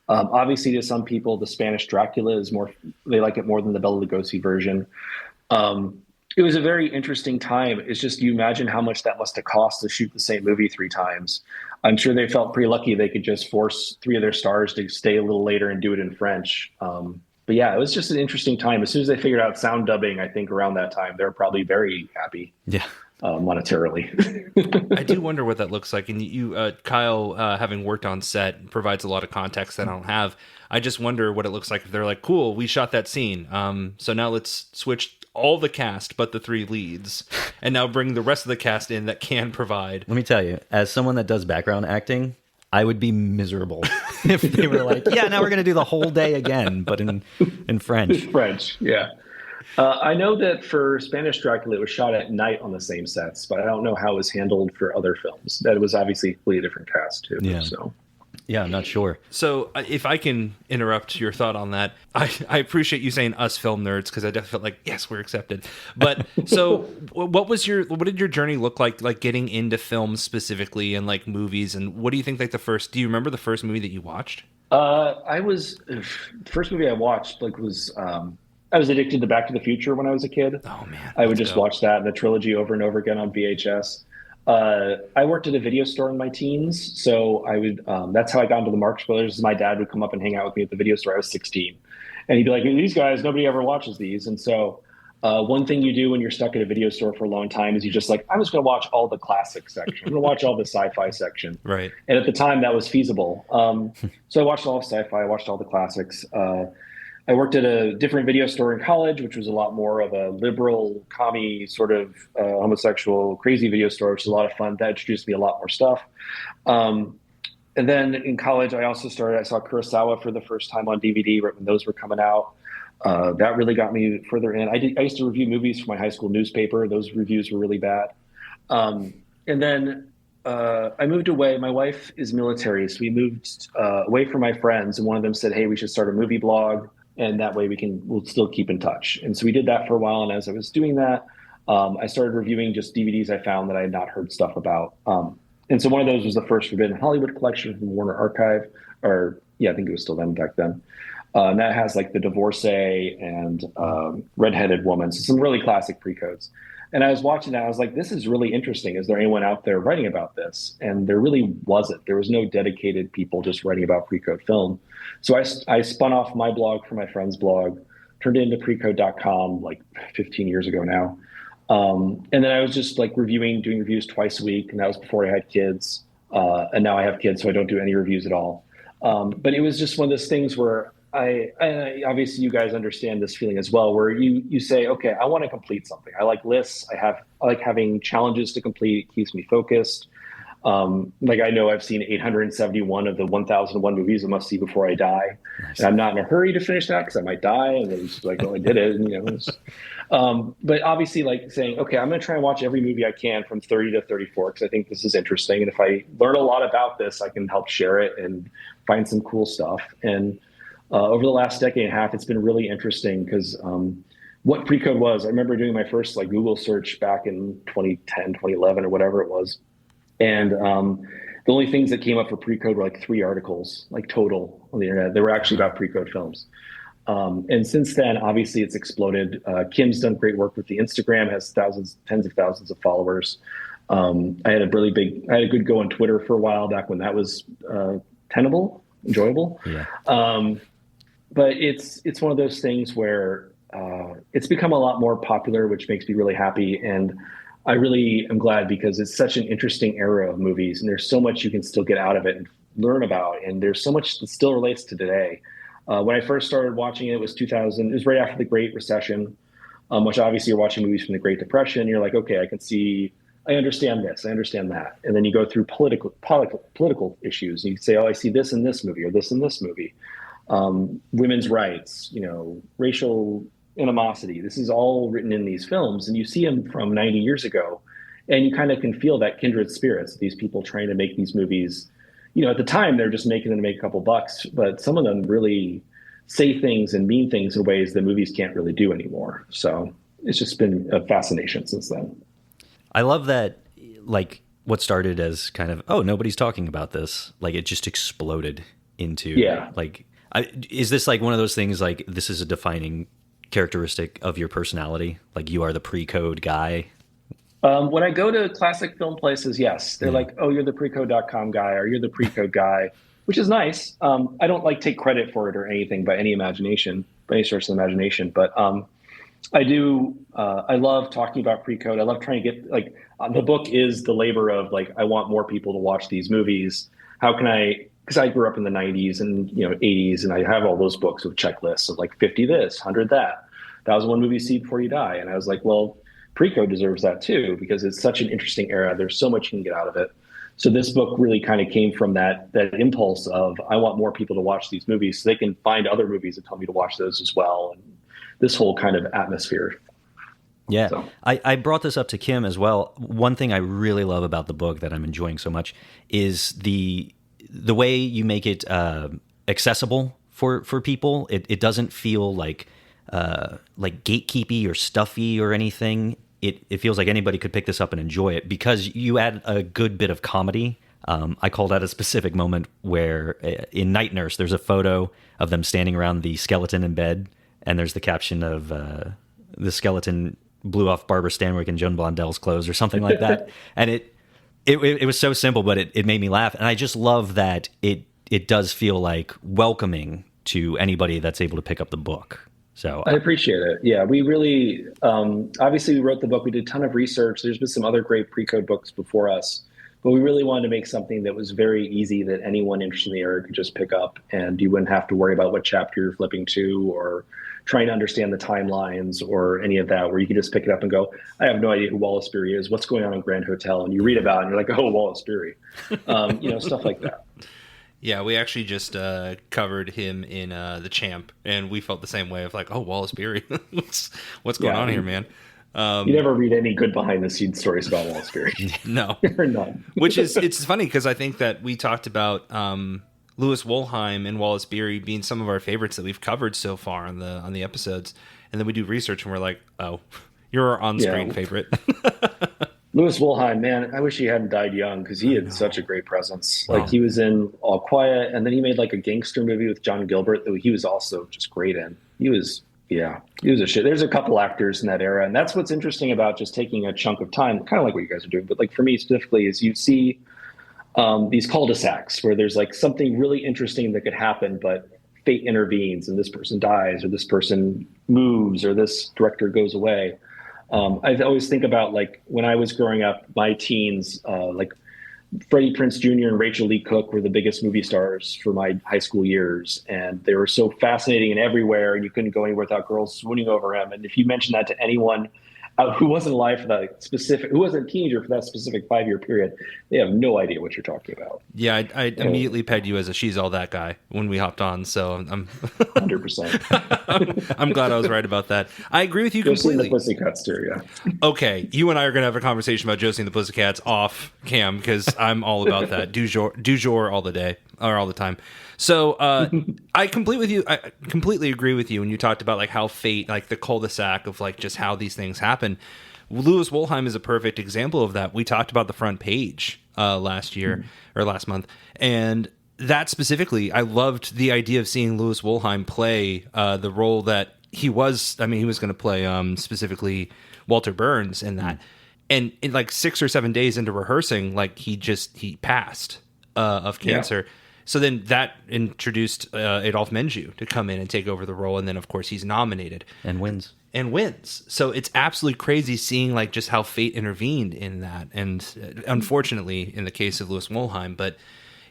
Obviously, to some people, the Spanish Dracula is more, they like it more than the Bela Lugosi version. It was a very interesting time. It's just, you imagine how much that must have cost to shoot the same movie 3 times. I'm sure they felt pretty lucky they could just force 3 of their stars to stay a little later and do it in French. But yeah, it was just an interesting time. As soon as they figured out sound dubbing, I think around that time, they're probably very happy. Yeah. monetarily. I do wonder what that looks like. And you, Kyle, having worked on set, provides a lot of context that I don't have. I just wonder what it looks like if they're like, cool, we shot that scene. So now let's switch all the cast but the 3 leads, and now bring the rest of the cast in that can provide. Let me tell you, as someone that does background acting, I would be miserable if they were like, yeah, now we're going to do the whole day again, but in French. French, yeah. I know that for Spanish Dracula, it was shot at night on the same sets, but I don't know how it was handled for other films. That was obviously a completely different cast, too. Yeah. So. Yeah, I'm not sure. So if I can interrupt your thought on that, I appreciate you saying us film nerds, because I definitely felt like, yes, we're accepted. But so what did your journey look like getting into film specifically, and like movies, and what do you think, like do you remember the first movie that you watched? The first movie I watched was I was addicted to Back to the Future when I was a kid. Oh man. I would just watch that, the trilogy, over and over again on VHS. I worked at a video store in my teens, so I would. That's how I got into the Marx Brothers. My dad would come up and hang out with me at the video store. I was 16, and he'd be like, "These guys, nobody ever watches these." And so, one thing you do when you're stuck at a video store for a long time is you just like, "I'm just going to watch all the classic section. I'm going to watch all the sci-fi section." Right. And at the time, that was feasible. So I watched all of sci-fi. I watched all the classics. I worked at a different video store in college, which was a lot more of a liberal, commie, sort of homosexual, crazy video store, which is a lot of fun. That introduced me a lot more stuff. And then in college, I saw Kurosawa for the first time on DVD right when those were coming out. That really got me further in. I used to review movies for my high school newspaper. Those reviews were really bad. And then I moved away. My wife is military, so we moved away from my friends. And one of them said, "Hey, we should start a movie blog. And that way we'll still keep in touch." And so we did that for a while. And as I was doing that, I started reviewing just DVDs I found that I had not heard stuff about. And so one of those was the first Forbidden Hollywood collection from Warner Archive, I think it was still them back then. And that has like The Divorcee and Redheaded Woman, so some really classic pre-codes. And I was watching that, I was like, this is really interesting. Is there anyone out there writing about this? And there really wasn't. There was no dedicated people just writing about pre-code film. So I spun off my blog from my friend's blog, turned it into precode.com like 15 years ago now. And then I was just like doing reviews twice a week. And that was before I had kids. And now I have kids, so I don't do any reviews at all. But it was just one of those things where I obviously you guys understand this feeling as well, where you say, okay, I want to complete something. I like lists. I like having challenges to complete. It keeps me focused. Like I know I've seen 871 of the 1001 movies I must see before I die. Nice. And I'm not in a hurry to finish that because I might die. And then it's like, oh, I did it. And, but obviously like saying, okay, I'm going to try and watch every movie I can from 30 to 34 because I think this is interesting. And if I learn a lot about this, I can help share it and find some cool stuff. And over the last decade and a half, it's been really interesting because what pre-code was, I remember doing my first like Google search back in 2010, 2011 or whatever it was. And the only things that came up for pre-code were like 3 articles, like total on the internet. They were actually about pre-code films. And since then, obviously it's exploded. Kim's done great work with the Instagram, has tens of thousands of followers. I had a good go on Twitter for a while back when that was tenable, enjoyable. Yeah. But it's one of those things where it's become a lot more popular, which makes me really happy. And I really am glad because it's such an interesting era of movies, and there's so much you can still get out of it and learn about. And there's so much that still relates to today. When I first started watching it, it was 2000. It was right after the Great Recession, which obviously you're watching movies from the Great Depression. And you're like, okay, I understand this, I understand that. And then you go through political issues. And you say, oh, I see this in this movie or this in this movie. Women's rights, racial animosity. This is all written in these films, and you see them from 90 years ago, and you kind of can feel that kindred spirits. These people trying to make these movies, at the time they're just making them to make a couple bucks, but some of them really say things and mean things in ways that movies can't really do anymore. So it's just been a fascination since then. I love that, like what started as kind of, oh, nobody's talking about this, like it just exploded into is this like one of those things like this is a defining characteristic of your personality? Like you are the pre-code guy? When I go to classic film places, yes. They're like, oh, you're the precode.com guy or you're the pre-code guy, which is nice. I don't take credit for it or anything by any stretch of imagination. But I do. I love talking about pre-code. I love trying to get like the book is the labor of like I want more people to watch these movies. How can I? Because I grew up in the '90s and 80s, and I have all those books with checklists of like 50 this, 100 that, 1,001 movies see before you die. And I was like, well, pre-code deserves that too because it's such an interesting era. There's so much you can get out of it. So this book really kind of came from that impulse of I want more people to watch these movies so they can find other movies and tell me to watch those as well. And this whole kind of atmosphere. Yeah, So. I brought this up to Kim as well. One thing I really love about the book that I'm enjoying so much is the way you make it accessible for people. It doesn't feel like gatekeepy or stuffy or anything. It feels like anybody could pick this up and enjoy it because you add a good bit of comedy. I called out a specific moment where in Night Nurse, there's a photo of them standing around the skeleton in bed, and there's the caption of the skeleton blew off Barbara Stanwyck and Joan Blondell's clothes or something like that. And it was so simple, but it made me laugh. And I just love that it does feel like welcoming to anybody that's able to pick up the book. So I appreciate it. Yeah, we really, obviously we wrote the book. We did a ton of research. There's been some other great pre-code books before us, but we really wanted to make something that was very easy that anyone interested in the area could just pick up, and you wouldn't have to worry about what chapter you're flipping to or trying to understand the timelines or any of that, where you can just pick it up and go, I have no idea who Wallace Beery is. What's going on in Grand Hotel? And you read about it and you're like, oh, Wallace Beery. Stuff like that. Yeah, we actually just covered him in The Champ, and we felt the same way of like, oh, Wallace Beery. what's going on here, man? You never read any good behind-the-scenes stories about Wallace Beery. No. Or none. It's funny because I think that we talked about Louis Wolheim and Wallace Beery being some of our favorites that we've covered so far on the episodes, and then we do research and we're like, oh, you're our on-screen favorite. Louis Wolheim, man, I wish he hadn't died young because he had such a great presence. Like he was in All Quiet, and then he made like a gangster movie with John Gilbert that he was also just great in. He was a shit. There's a couple actors in that era, and that's what's interesting about just taking a chunk of time, kind of like what you guys are doing. But like for me specifically, is you see these cul-de-sacs where there's like something really interesting that could happen, but fate intervenes and this person dies or this person moves or this director goes away. I always think about like when I was growing up, my teens, like Freddie Prinze Jr. and Rachel Lee Cook were the biggest movie stars for my high school years. And they were so fascinating and everywhere, and you couldn't go anywhere without girls swooning over him. And if you mention that to anyone who wasn't alive for that specific, who wasn't a teenager for that specific 5-year period, they have no idea what you're talking about. Yeah, I immediately pegged you as a She's All That guy when we hopped on. So I'm 100%. I'm glad I was right about that. I agree with you completely. The Pussycats too, yeah. Okay, you and I are going to have a conversation about Josie and the Pussycats off cam because I'm all about that. Du jour all the day or all the time. So I completely agree with you when you talked about like how fate, like the cul-de-sac of like just how these things happen. Louis Wolheim is a perfect example of that. We talked about The Front Page last year or last month, and that specifically, I loved the idea of seeing Louis Wolheim play the role that he was. I mean, he was going to play specifically Walter Burns in that, and in like 6 or 7 days into rehearsing, like he passed of cancer. Yeah. So then that introduced Adolphe Menjou to come in and take over the role. And then, of course, he's nominated. And wins. So it's absolutely crazy seeing like just how fate intervened in that. And unfortunately, in the case of Louis Wolheim, but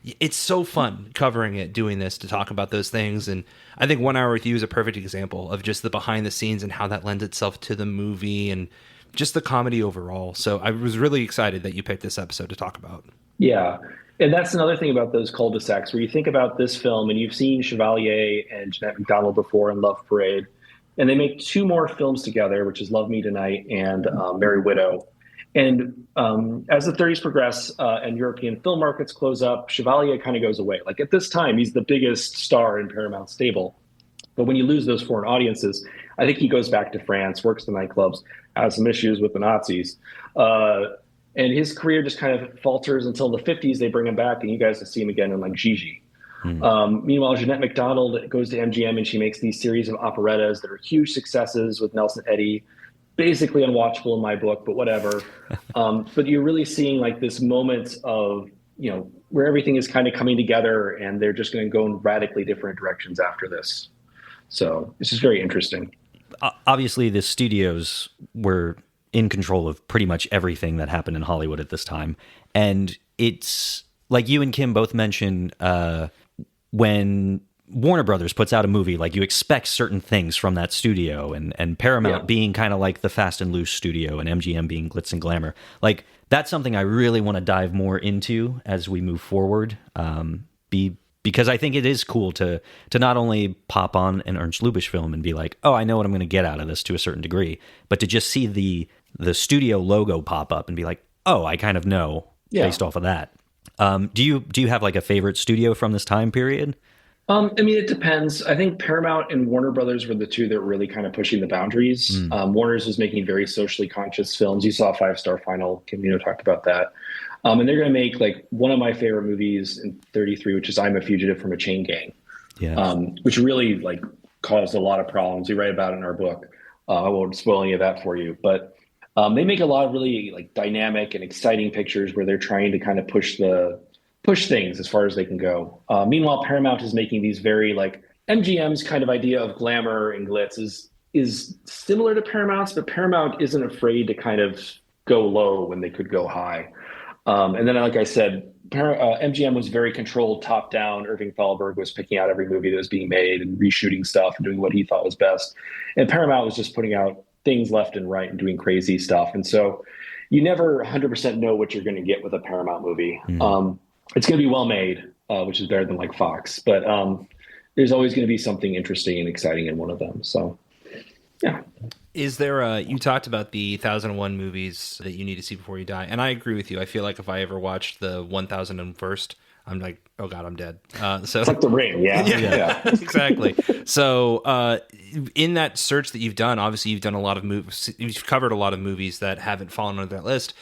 it's so fun covering it, doing this, to talk about those things. And I think 1 Hour with You is a perfect example of just the behind the scenes and how that lends itself to the movie and just the comedy overall. So I was really excited that you picked this episode to talk about. Yeah. And that's another thing about those cul-de-sacs where you think about this film and you've seen Chevalier and Jeanette MacDonald before in Love Parade, and they make 2 more films together, which is Love Me Tonight and Merry Widow. And as the 30s progress and European film markets close up, Chevalier kind of goes away. Like at this time, he's the biggest star in Paramount stable. But when you lose those foreign audiences, I think he goes back to France, works the nightclubs, has some issues with the Nazis. And his career just kind of falters until the 50s. They bring him back, and you guys will see him again in like Gigi. Meanwhile, Jeanette MacDonald goes to MGM, and she makes these series of operettas that are huge successes with Nelson Eddy. Basically unwatchable in my book, but whatever. But you're really seeing like this moment of, where everything is kind of coming together, and they're just going to go in radically different directions after this. So this is very interesting. obviously the studios were in control of pretty much everything that happened in Hollywood at this time. And it's like you and Kim both mentioned, when Warner Brothers puts out a movie, like you expect certain things from that studio, and Paramount being kind of like the fast and loose studio and MGM being glitz and glamour. Like that's something I really want to dive more into as we move forward. Because I think it is cool to not only pop on an Ernst Lubitsch film and be like, oh, I know what I'm going to get out of this to a certain degree, but to just see the studio logo pop up and be like, oh, I kind of know based off of that. Do you have like a favorite studio from this time period? I mean, it depends. I think Paramount and Warner Brothers were the two that were really kind of pushing the boundaries. Warner's was making very socially conscious films. You saw Five Star Final. Kim, talked about that. And they're going to make like one of my favorite movies in 33, which is I'm a Fugitive from a Chain Gang, which really like caused a lot of problems. We write about it in our book. I won't spoil any of that for you, but they make a lot of really like dynamic and exciting pictures where they're trying to kind of push things as far as they can go. Meanwhile, Paramount is making these very like MGM's kind of idea of glamour and glitz is similar to Paramount's, but Paramount isn't afraid to kind of go low when they could go high. And then, like I said, MGM was very controlled, top down. Irving Thalberg was picking out every movie that was being made and reshooting stuff and doing what he thought was best. And Paramount was just putting out things left and right and doing crazy stuff. And so you never 100% know what you're going to get with a Paramount movie. It's going to be well made, which is better than like Fox, but there's always going to be something interesting and exciting in one of them. So, yeah. Is there you talked about the 1001 movies that you need to see before you die, and I agree with you. I feel like if I ever watched the 1001st, I'm like, oh God, I'm dead. So it's like The Ring, yeah. Exactly. So in that search that you've done, obviously you've done a lot of movies. You've covered a lot of movies that haven't fallen under that list.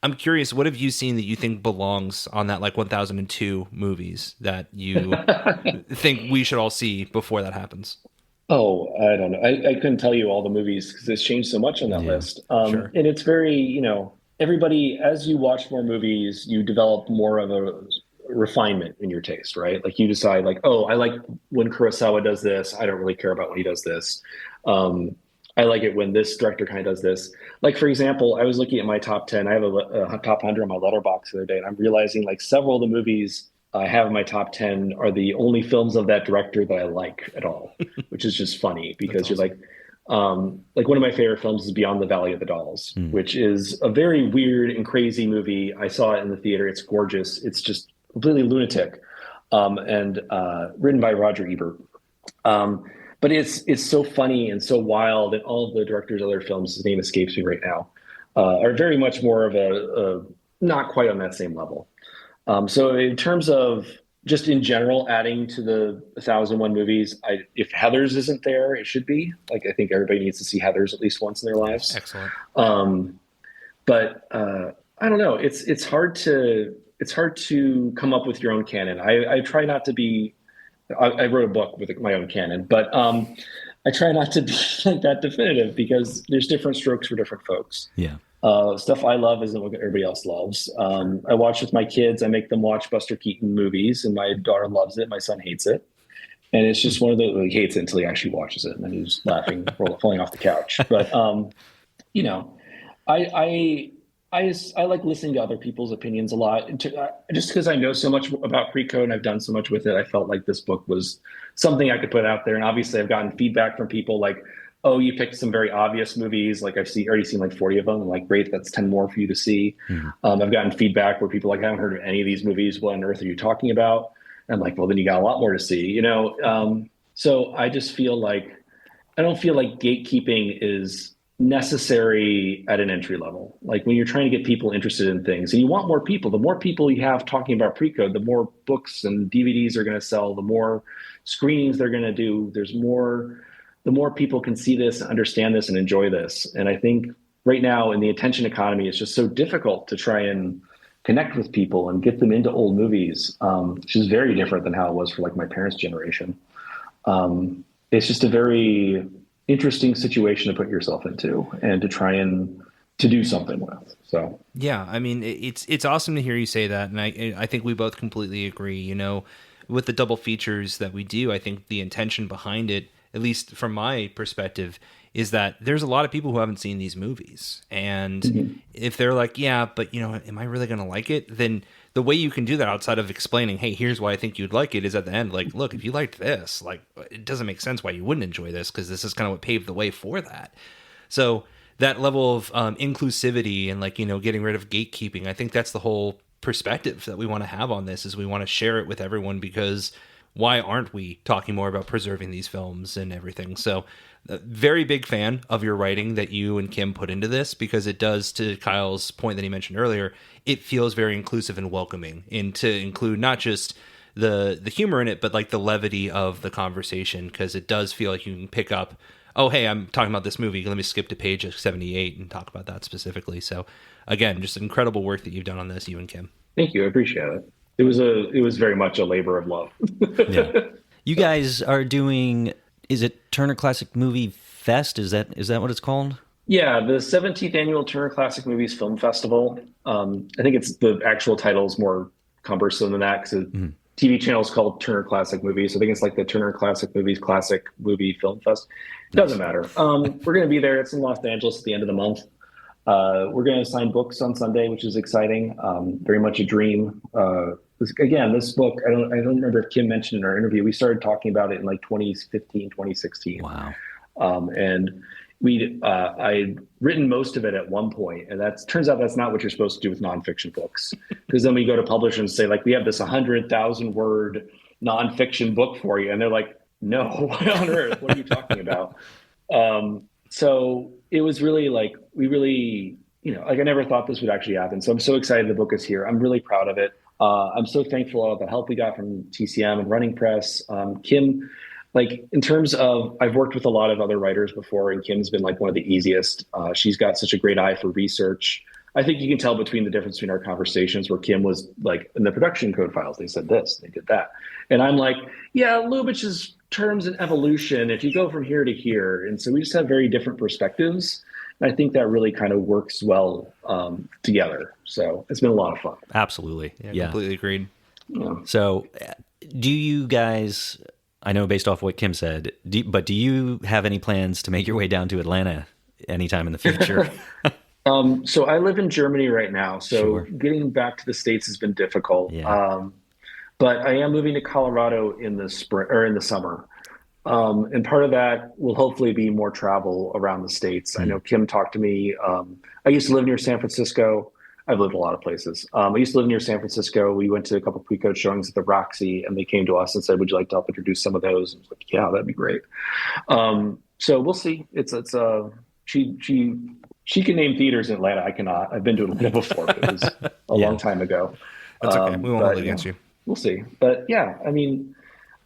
I'm curious, what have you seen that you think belongs on that like 1002 movies that you think we should all see before that happens? Oh, I don't know. I couldn't tell you all the movies because it's changed so much on that list. Sure. And it's very, everybody, as you watch more movies, you develop more of a refinement in your taste, right? Like you decide like, oh, I like when Kurosawa does this. I don't really care about when he does this. I like it when this director kind of does this. Like, for example, I was looking at my top 10. I have a top 100 on my Letterboxd the other day, and I'm realizing like several of the movies I have in my top 10 are the only films of that director that I like at all, which is just funny because you're like one of my favorite films is Beyond the Valley of the Dolls, which is a very weird and crazy movie. I saw it in the theater. It's gorgeous. It's just completely lunatic, and written by Roger Ebert. But it's so funny and so wild, and all of the director's other films, his name escapes me right now, are very much more of a not quite on that same level. So in terms of just in general adding to the 1001 movies, if Heathers isn't there, it should be. Like I think everybody needs to see Heathers at least once in their lives. Excellent. But I don't know. It's hard to come up with your own canon. I try not to be. I wrote a book with my own canon, but I try not to be like that definitive because there's different strokes for different folks. Yeah. Stuff I love isn't what everybody else loves. I watch with my kids. I make them watch Buster Keaton movies, and my daughter loves it. My son hates it. And it's just one of those, he hates it until he actually watches it, and then he's laughing, falling off the couch. But, I like listening to other people's opinions a lot. Just because I know so much about pre-code and I've done so much with it, I felt like this book was something I could put out there. And obviously I've gotten feedback from people like, oh, you picked some very obvious movies. Like I've already seen like 40 of them. I'm like, great, that's 10 more for you to see. I've gotten feedback where people are like, I haven't heard of any of these movies. What on earth are you talking about? And I'm like, well, then you got a lot more to see, So I just feel like, I don't feel like gatekeeping is necessary at an entry level. Like when you're trying to get people interested in things and you want more people, the more people you have talking about pre-code, the more books and DVDs are going to sell, the more screenings they're going to do. The more people can see this, understand this, and enjoy this. And I think right now in the attention economy, it's just so difficult to try and connect with people and get them into old movies, which is very different than how it was for like my parents' generation. It's just a very interesting situation to put yourself into and to try and to do something with. So yeah, I mean, it's awesome to hear you say that, and I think we both completely agree. With the double features that we do, I think the intention behind it, at least from my perspective, is that there's a lot of people who haven't seen these movies. And if they're like, yeah, but am I really going to like it? Then the way you can do that outside of explaining, hey, here's why I think you'd like it, is at the end, like, look, if you liked this, like, it doesn't make sense why you wouldn't enjoy this, because this is kind of what paved the way for that. So that level of inclusivity and, like, getting rid of gatekeeping, I think that's the whole perspective that we want to have on this, is we want to share it with everyone, because why aren't we talking more about preserving these films and everything? So very big fan of your writing that you and Kim put into this, because it does, to Kyle's point that he mentioned earlier, it feels very inclusive and welcoming, and to include not just the humor in it, but like the levity of the conversation, because it does feel like you can pick up, oh, hey, I'm talking about this movie, let me skip to page 78 and talk about that specifically. So again, just incredible work that you've done on this, you and Kim. Thank you. I appreciate it. It was very much a labor of love. Yeah. You guys are doing, is it Turner Classic Movie Fest? Is that what it's called? Yeah, the 17th annual Turner Classic Movies Film Festival. I think it's, the actual title is more cumbersome than that, because the TV channel is called Turner Classic Movies. So I think it's like the Turner Classic Movies Classic Movie Film Fest. It doesn't matter. We're going to be there. It's in Los Angeles at the end of the month. We're going to sign books on Sunday, which is exciting. Very much a dream. Again, this book, I don't remember if Kim mentioned in our interview, we started talking about it in like 2015, 2016. Wow. And I'd written most of it at one point, and turns out that's not what you're supposed to do with nonfiction books. Because then we go to publishers and say, like, we have this 100,000 word nonfiction book for you. And they're like, no, what on earth? What are you talking about? So it was really like, we really, like, I never thought this would actually happen. So I'm so excited the book is here. I'm really proud of it. I'm so thankful of the help we got from TCM and Running Press. Kim, like, in terms of, I've worked with a lot of other writers before, and Kim's been like one of the easiest. She's got such a great eye for research. I think you can tell between the difference between our conversations, where Kim was like, in the production code files, they said this, they did that. And I'm like, yeah, Lubitsch's terms and evolution, if you go from here to here. And so we just have very different perspectives. And I think that really kind of works well together. So it's been a lot of fun. Absolutely. Yeah. Completely agreed. Yeah. So do you guys, I know based off what Kim said, but do you have any plans to make your way down to Atlanta anytime in the future? So I live in Germany right now. So Sure. Getting back to the States has been difficult. Yeah. But I am moving to Colorado in the spring or in the summer. And part of that will hopefully be more travel around the States. I know Kim talked to me. I used to live near San Francisco. I've lived a lot of places. I used to live near San Francisco. We went to a couple of pre-code showings at the Roxy, and they came to us and said, would you like to help introduce some of those? And I was like, yeah, that'd be great. So we'll see. She can name theaters in Atlanta. I cannot. I've been to Atlanta before, but it was a long time ago. That's okay. We won't hold it against you. We'll see. But yeah, I mean,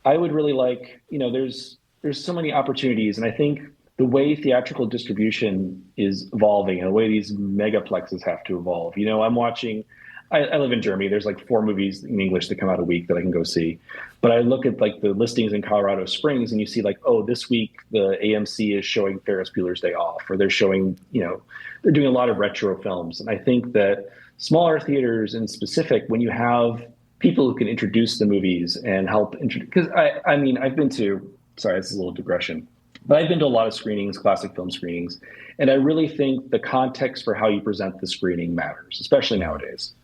I would really like, there's so many opportunities. And I think the way theatrical distribution is evolving and the way these megaplexes have to evolve, I'm watching, I live in Germany. There's like 4 movies in English that come out a week that I can go see. But I look at like the listings in Colorado Springs, and you see like, oh, this week the AMC is showing Ferris Bueller's Day Off, or they're showing, they're doing a lot of retro films. And I think that smaller theaters in specific, when you have people who can introduce the movies and help because I mean, I've been to, sorry, this is a little digression, but I've been to a lot of screenings, classic film screenings. And I really think the context for how you present the screening matters, especially nowadays.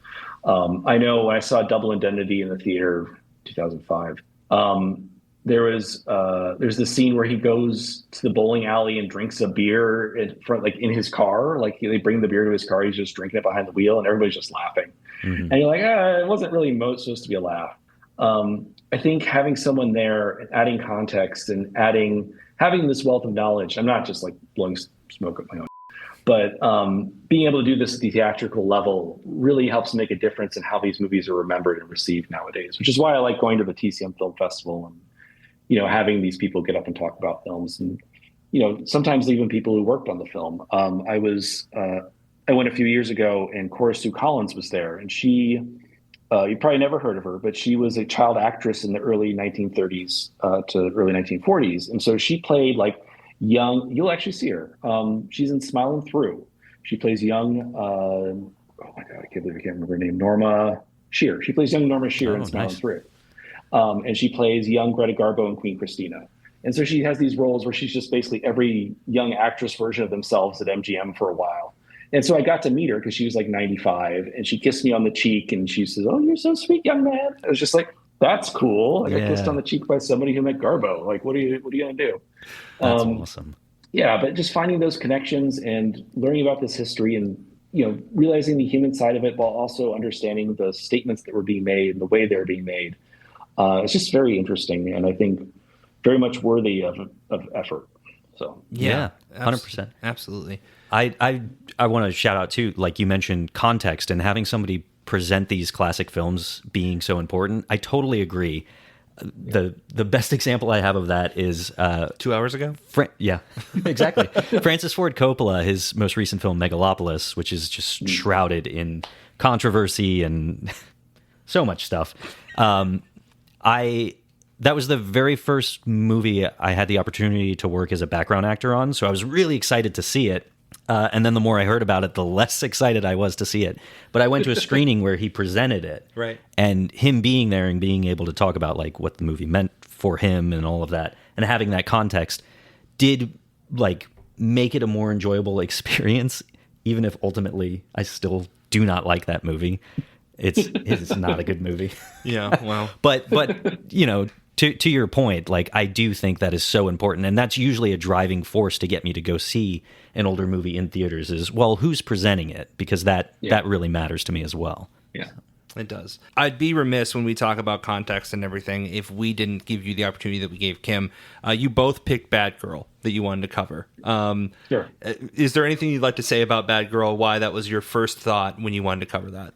I know when I saw Double Indemnity in the theater, 2005, there's this scene where he goes to the bowling alley and drinks a beer in front, like in his car, like they bring the beer to his car. He's just drinking it behind the wheel and everybody's just laughing. Mm-hmm. And you're like, it wasn't really supposed to be a laugh. I think having someone there and adding context and having this wealth of knowledge, I'm not just like blowing smoke up my own, but being able to do this at the theatrical level really helps make a difference in how these movies are remembered and received nowadays, which is why I like going to the TCM Film Festival and, having these people get up and talk about films and, sometimes even people who worked on the film. I went a few years ago and Cora Sue Collins was there, and she, you probably never heard of her, but she was a child actress in the early 1930s to early 1940s. And so she played like young, you'll actually see her. She's in Smiling Through. She plays young, oh my God, I can't remember her name, Norma Shear. She plays young Norma Shear in Smiling Through. And she plays young Greta Garbo in Queen Christina. And so she has these roles where she's just basically every young actress version of themselves at MGM for a while. And so I got to meet her because she was like 95, and she kissed me on the cheek and she says, "Oh, you're so sweet, young man." I was just like, that's cool. I got kissed on the cheek by somebody who met Garbo. Like, what are you going to do? That's awesome. Yeah, but just finding those connections and learning about this history and, realizing the human side of it while also understanding the statements that were being made and the way they were being made. It's just very interesting, and I think very much worthy of effort. So yeah, 100%, absolutely. I want to shout out too, like you mentioned, context and having somebody present these classic films being so important. I totally agree. The best example I have of that is 2 hours ago. Yeah, exactly. Francis Ford Coppola, his most recent film Megalopolis, which is just shrouded in controversy and so much stuff. That was the very first movie I had the opportunity to work as a background actor on, so I was really excited to see it. And then the more I heard about it, the less excited I was to see it. But I went to a screening where he presented it. Right. And him being there and being able to talk about like what the movie meant for him and all of that, and having that context did like make it a more enjoyable experience, even if ultimately I still do not like that movie. It's not a good movie. Yeah, wow. But to your point, like I do think that is so important, and that's usually a driving force to get me to go see an older movie in theaters is, well, who's presenting it? Because that really matters to me as well. Yeah. It does. I'd be remiss when we talk about context and everything if we didn't give you the opportunity that we gave Kim. You both picked Bad Girl that you wanted to cover. Sure. Is there anything you'd like to say about Bad Girl, why that was your first thought when you wanted to cover that?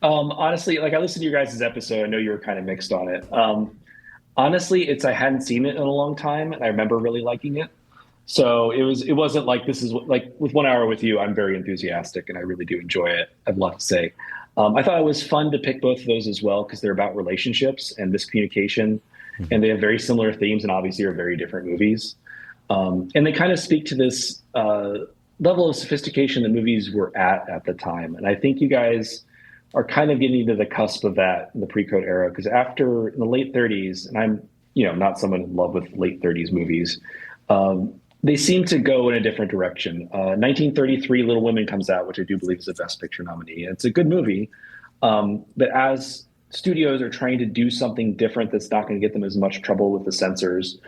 Honestly, like I listened to your guys' episode. I know you were kind of mixed on it. Honestly, I hadn't seen it in a long time, and I remember really liking it. So it wasn't like this is like with 1 hour with you, I'm very enthusiastic and I really do enjoy it. I have a lot to say. I thought it was fun to pick both of those as well because they're about relationships and miscommunication, and they have very similar themes and obviously are very different movies. And they kind of speak to this level of sophistication that movies were at the time. And I think you guys are kind of getting to the cusp of that in the pre-code era, because after in the late 30s, and I'm not someone in love with late 30s movies, they seem to go in a different direction. 1933, Little Women comes out, which I do believe is a Best Picture nominee. And it's a good movie, but as studios are trying to do something different that's not going to get them as much trouble with the censors,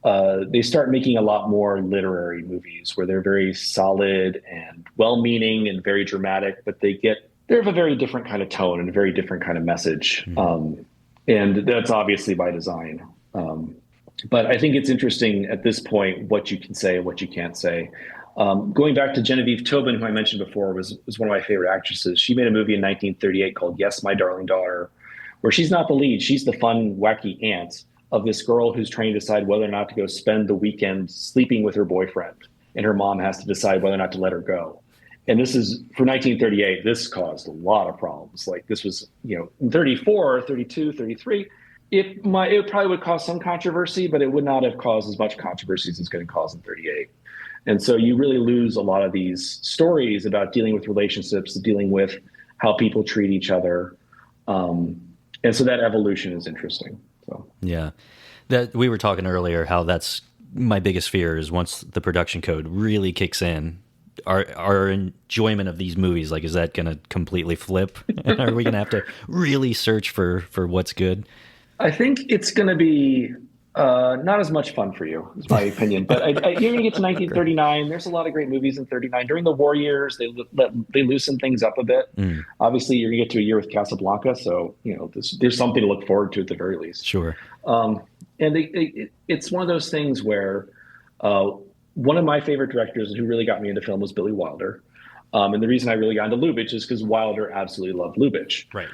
they start making a lot more literary movies where they're very solid and well-meaning and very dramatic, but they're of a very different kind of tone and a very different kind of message. And that's obviously by design. But I think it's interesting at this point what you can say and what you can't say. Going back to Genevieve Tobin, who I mentioned before, was one of my favorite actresses. She made a movie in 1938 called Yes, My Darling Daughter, where she's not the lead. She's the fun, wacky aunt of this girl who's trying to decide whether or not to go spend the weekend sleeping with her boyfriend. And her mom has to decide whether or not to let her go. And this is, for 1938, this caused a lot of problems. Like this was, in 34, 32, 33, it probably would cause some controversy, but it would not have caused as much controversy as it's going to cause in 38. And so you really lose a lot of these stories about dealing with relationships, dealing with how people treat each other. And so that evolution is interesting. So yeah, that we were talking earlier, how that's my biggest fear is once the production code really kicks in, our enjoyment of these movies, like, is that going to completely flip? And are we going to have to really search for what's good? I think it's going to be not as much fun for you, is my opinion. But you're going to get to 1939. There's a lot of great movies in 39. During the war years, they loosen things up a bit. Obviously, you're going to get to a year with Casablanca, so there's something to look forward to at the very least. Sure. And it's one of those things where one of my favorite directors who really got me into film was Billy Wilder. And the reason I really got into Lubitsch is because Wilder absolutely loved Lubitsch. Right.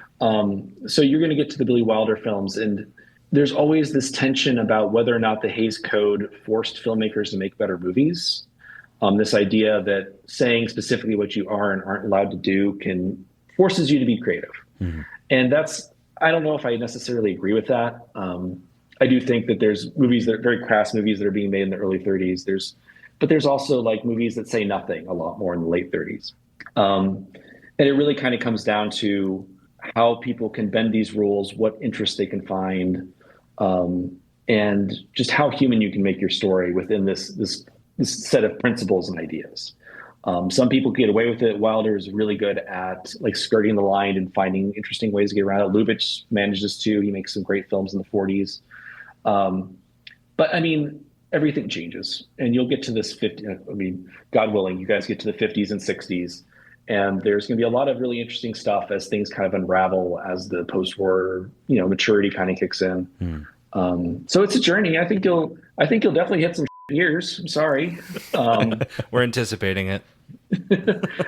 So you're going to get to the Billy Wilder films, and there's always this tension about whether or not the Hays Code forced filmmakers to make better movies. This idea that saying specifically what you are and aren't allowed to do forces you to be creative. And I don't know if I necessarily agree with that. I do think that there's movies that are very crass movies that are being made in the early 30s. But there's also like movies that say nothing a lot more in the late 30s. And it really kind of comes down to how people can bend these rules, what interest they can find. and just how human you can make your story within this set of principles and ideas. Some people get away with it. Wilder is really good at like skirting the line and finding interesting ways to get around it. Lubitsch manages to. He makes some great films in the 40s. But I mean, everything changes, and you'll get to this 50. I mean, God willing, you guys get to the 50s and 60s, and there's going to be a lot of really interesting stuff as things kind of unravel as the post-war, maturity kind of kicks in. So it's a journey. I think you'll definitely hit some years. I'm sorry. We're anticipating it.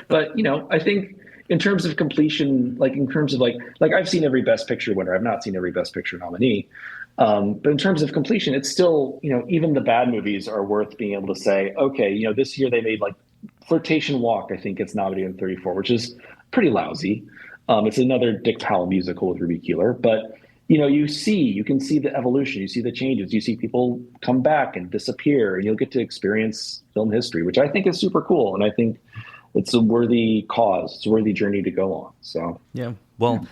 But I think in terms of completion, like in terms of like I've seen every Best Picture winner. I've not seen every Best Picture nominee. But in terms of completion, it's still, even the bad movies are worth being able to say, okay, this year they made like Flirtation Walk. I think it's nominated in 34, which is pretty lousy. It's another Dick Powell musical with Ruby Keeler, but you can see the evolution, you see the changes, you see people come back and disappear, and you'll get to experience film history, which I think is super cool. And I think it's a worthy cause. It's a worthy journey to go on. So, yeah. Well,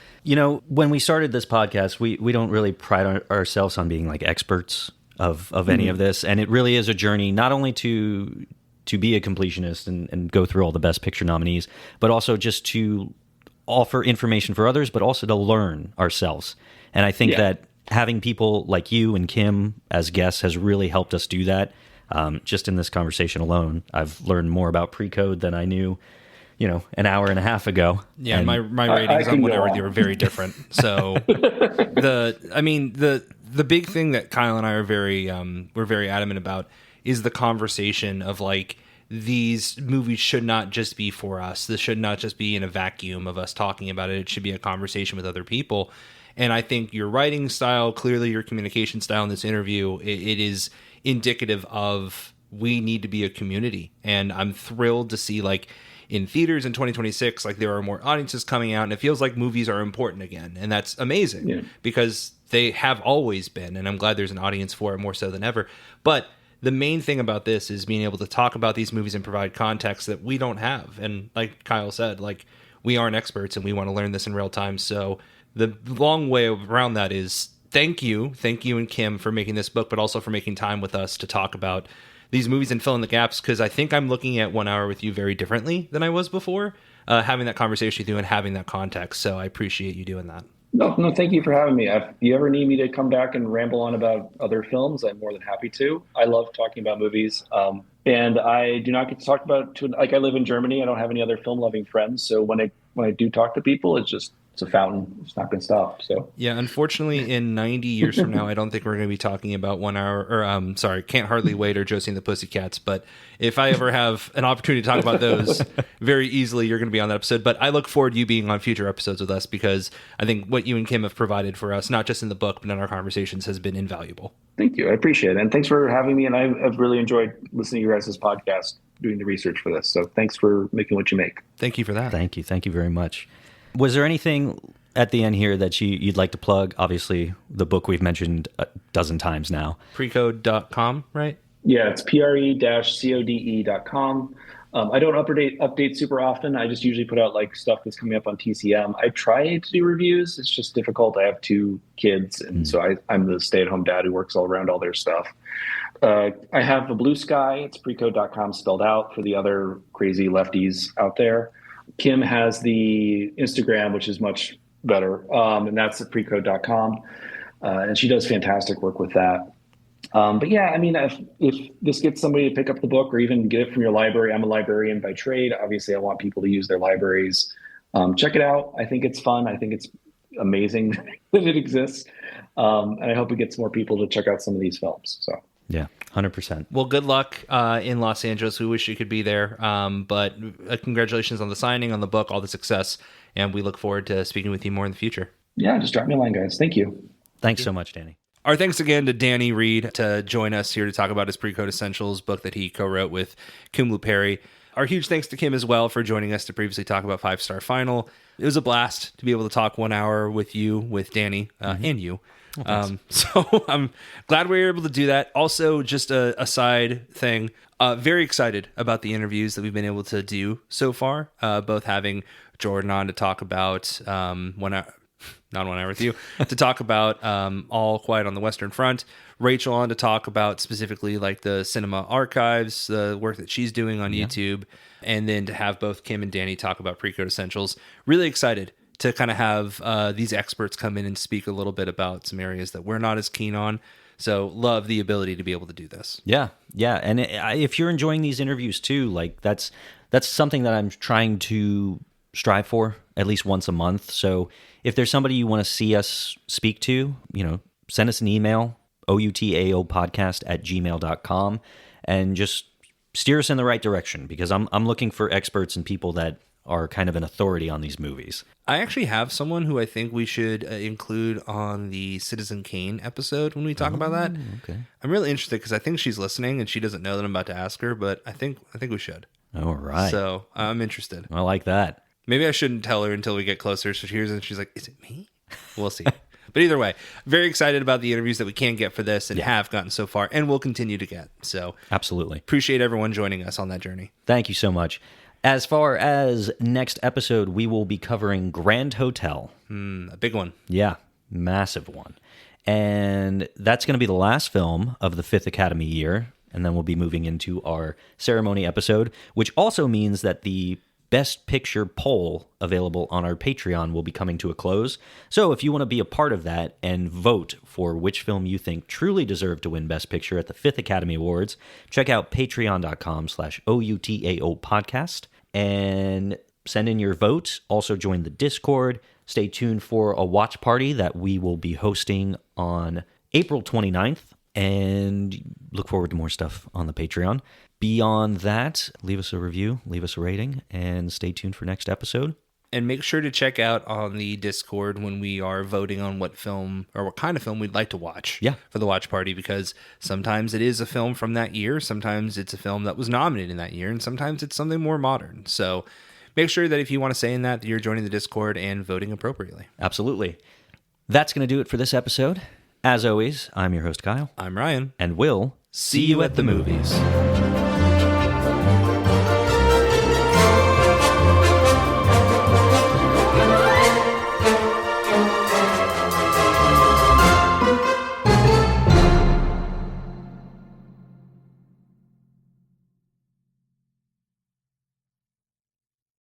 when we started this podcast, we don't really pride ourselves on being like experts of any of this. And it really is a journey, not only to be a completionist and go through all the Best Picture nominees, but also just to offer information for others, but also to learn ourselves. And I think that having people like you and Kim as guests has really helped us do that. Just in this conversation alone, I've learned more about Pre-Code than I knew, an hour and a half ago. Yeah, and my ratings on whatever they were very different. So the big thing that Kyle and I are we're very adamant about is the conversation of like, these movies should not just be for us. This should not just be in a vacuum of us talking about it. It should be a conversation with other people. And I think your writing style, clearly your communication style in this interview, it is indicative of we need to be a community. And I'm thrilled to see like in theaters in 2026, like there are more audiences coming out, and it feels like movies are important again. And that's amazing because they have always been. And I'm glad there's an audience for it more so than ever. But the main thing about this is being able to talk about these movies and provide context that we don't have. And like Kyle said, like we aren't experts and we want to learn this in real time. So the long way around that is thank you and Kim for making this book, but also for making time with us to talk about these movies and fill in the gaps. Because I think I'm looking at 1 hour with you very differently than I was before, having that conversation with you and having that context. So I appreciate you doing that. No, thank you for having me. If you ever need me to come back and ramble on about other films, I'm more than happy to. I love talking about movies. And I do not get to talk about, like I live in Germany. I don't have any other film loving friends. So when I do talk to people, it's a fountain. It's not going to stop. So yeah, unfortunately, in 90 years from now, I don't think we're going to be talking about 1 hour or Can't Hardly Wait or Josie and the Pussycats. But if I ever have an opportunity to talk about those, very easily you're going to be on that episode. But I look forward to you being on future episodes with us because I think what you and Kim have provided for us, not just in the book, but in our conversations, has been invaluable. Thank you. I appreciate it. And thanks for having me. And I've really enjoyed listening to your guys' podcast, doing the research for this. So thanks for making what you make. Thank you for that. Thank you. Thank you very much. Was there anything at the end here that you'd like to plug? Obviously, the book we've mentioned a dozen times now. Precode.com, right? Yeah, it's pre-code.com. I don't update super often. I just usually put out like stuff that's coming up on TCM. I try to do reviews. It's just difficult. I have 2 kids, and so I'm the stay-at-home dad who works all around all their stuff. I have a Blue Sky. It's precode.com spelled out for the other crazy lefties out there. Kim has the Instagram, which is much better, and that's at precode.com. And she does fantastic work with that. But yeah, I mean, if this gets somebody to pick up the book or even get it from your library, I'm a librarian by trade. Obviously, I want people to use their libraries. Check it out. I think it's fun. I think it's amazing that it exists. And I hope it gets more people to check out some of these films. So yeah, 100%. Well, good luck in Los Angeles. We wish you could be there. But congratulations on the signing, on the book, all the success. And we look forward to speaking with you more in the future. Yeah, just drop me a line, guys. Thank you. Thanks so much, Danny. Our thanks again to Danny Reid to join us here to talk about his Pre-Code Essentials book that he co-wrote with Kim Luperi. Our huge thanks to Kim as well for joining us to previously talk about 5-Star Final. It was a blast to be able to talk 1 hour with you, with Danny, and you. So I'm glad we were able to do that. Also, just a side thing, very excited about the interviews that we've been able to do so far, both having Jordan on to talk about not 1 hour with you, to talk about All Quiet on the Western Front. Rachel on to talk about specifically like the cinema archives, the work that she's doing on YouTube, and then to have both Kim and Danny talk about Pre-Code Essentials. Really excited to kind of have these experts come in and speak a little bit about some areas that we're not as keen on. So love the ability to be able to do this. Yeah. And if you're enjoying these interviews too, like that's something that I'm trying to strive for at least once a month. So if there's somebody you want to see us speak to, send us an email, outayopodcast@gmail.com, and just steer us in the right direction, because I'm looking for experts and people that are kind of an authority on these movies. I actually have someone who I think we should include on the Citizen Kane episode when we talk about that. Okay. I'm really interested because I think she's listening and she doesn't know that I'm about to ask her, but I think we should. All right. So I'm interested. I like that. Maybe I shouldn't tell her until we get closer. So she hears it and she's like, is it me? We'll see. But either way, very excited about the interviews that we can get for this and have gotten so far and will continue to get. So absolutely appreciate everyone joining us on that journey. Thank you so much. As far as next episode, we will be covering Grand Hotel. A big one. Yeah, massive one. And that's going to be the last film of the 5th Academy year. And then we'll be moving into our ceremony episode, which also means that the Best Picture poll available on our Patreon will be coming to a close. So if you want to be a part of that and vote for which film you think truly deserved to win Best Picture at the 5th Academy Awards, check out patreon.com/OUTAO podcast and send in your vote. Also join the Discord. Stay tuned for a watch party that we will be hosting on April 29th, and look forward to more stuff on the Patreon. Beyond that, leave us a review, leave us a rating, and stay tuned for next episode. And make sure to check out on the Discord when we are voting on what film or what kind of film we'd like to watch for the watch party, because sometimes it is a film from that year, sometimes it's a film that was nominated in that year, and sometimes it's something more modern. So make sure that if you want to say in that you're joining the Discord and voting appropriately. Absolutely. That's going to do it for this episode. As always, I'm your host, Kyle. I'm Ryan. And we'll see you at the movies.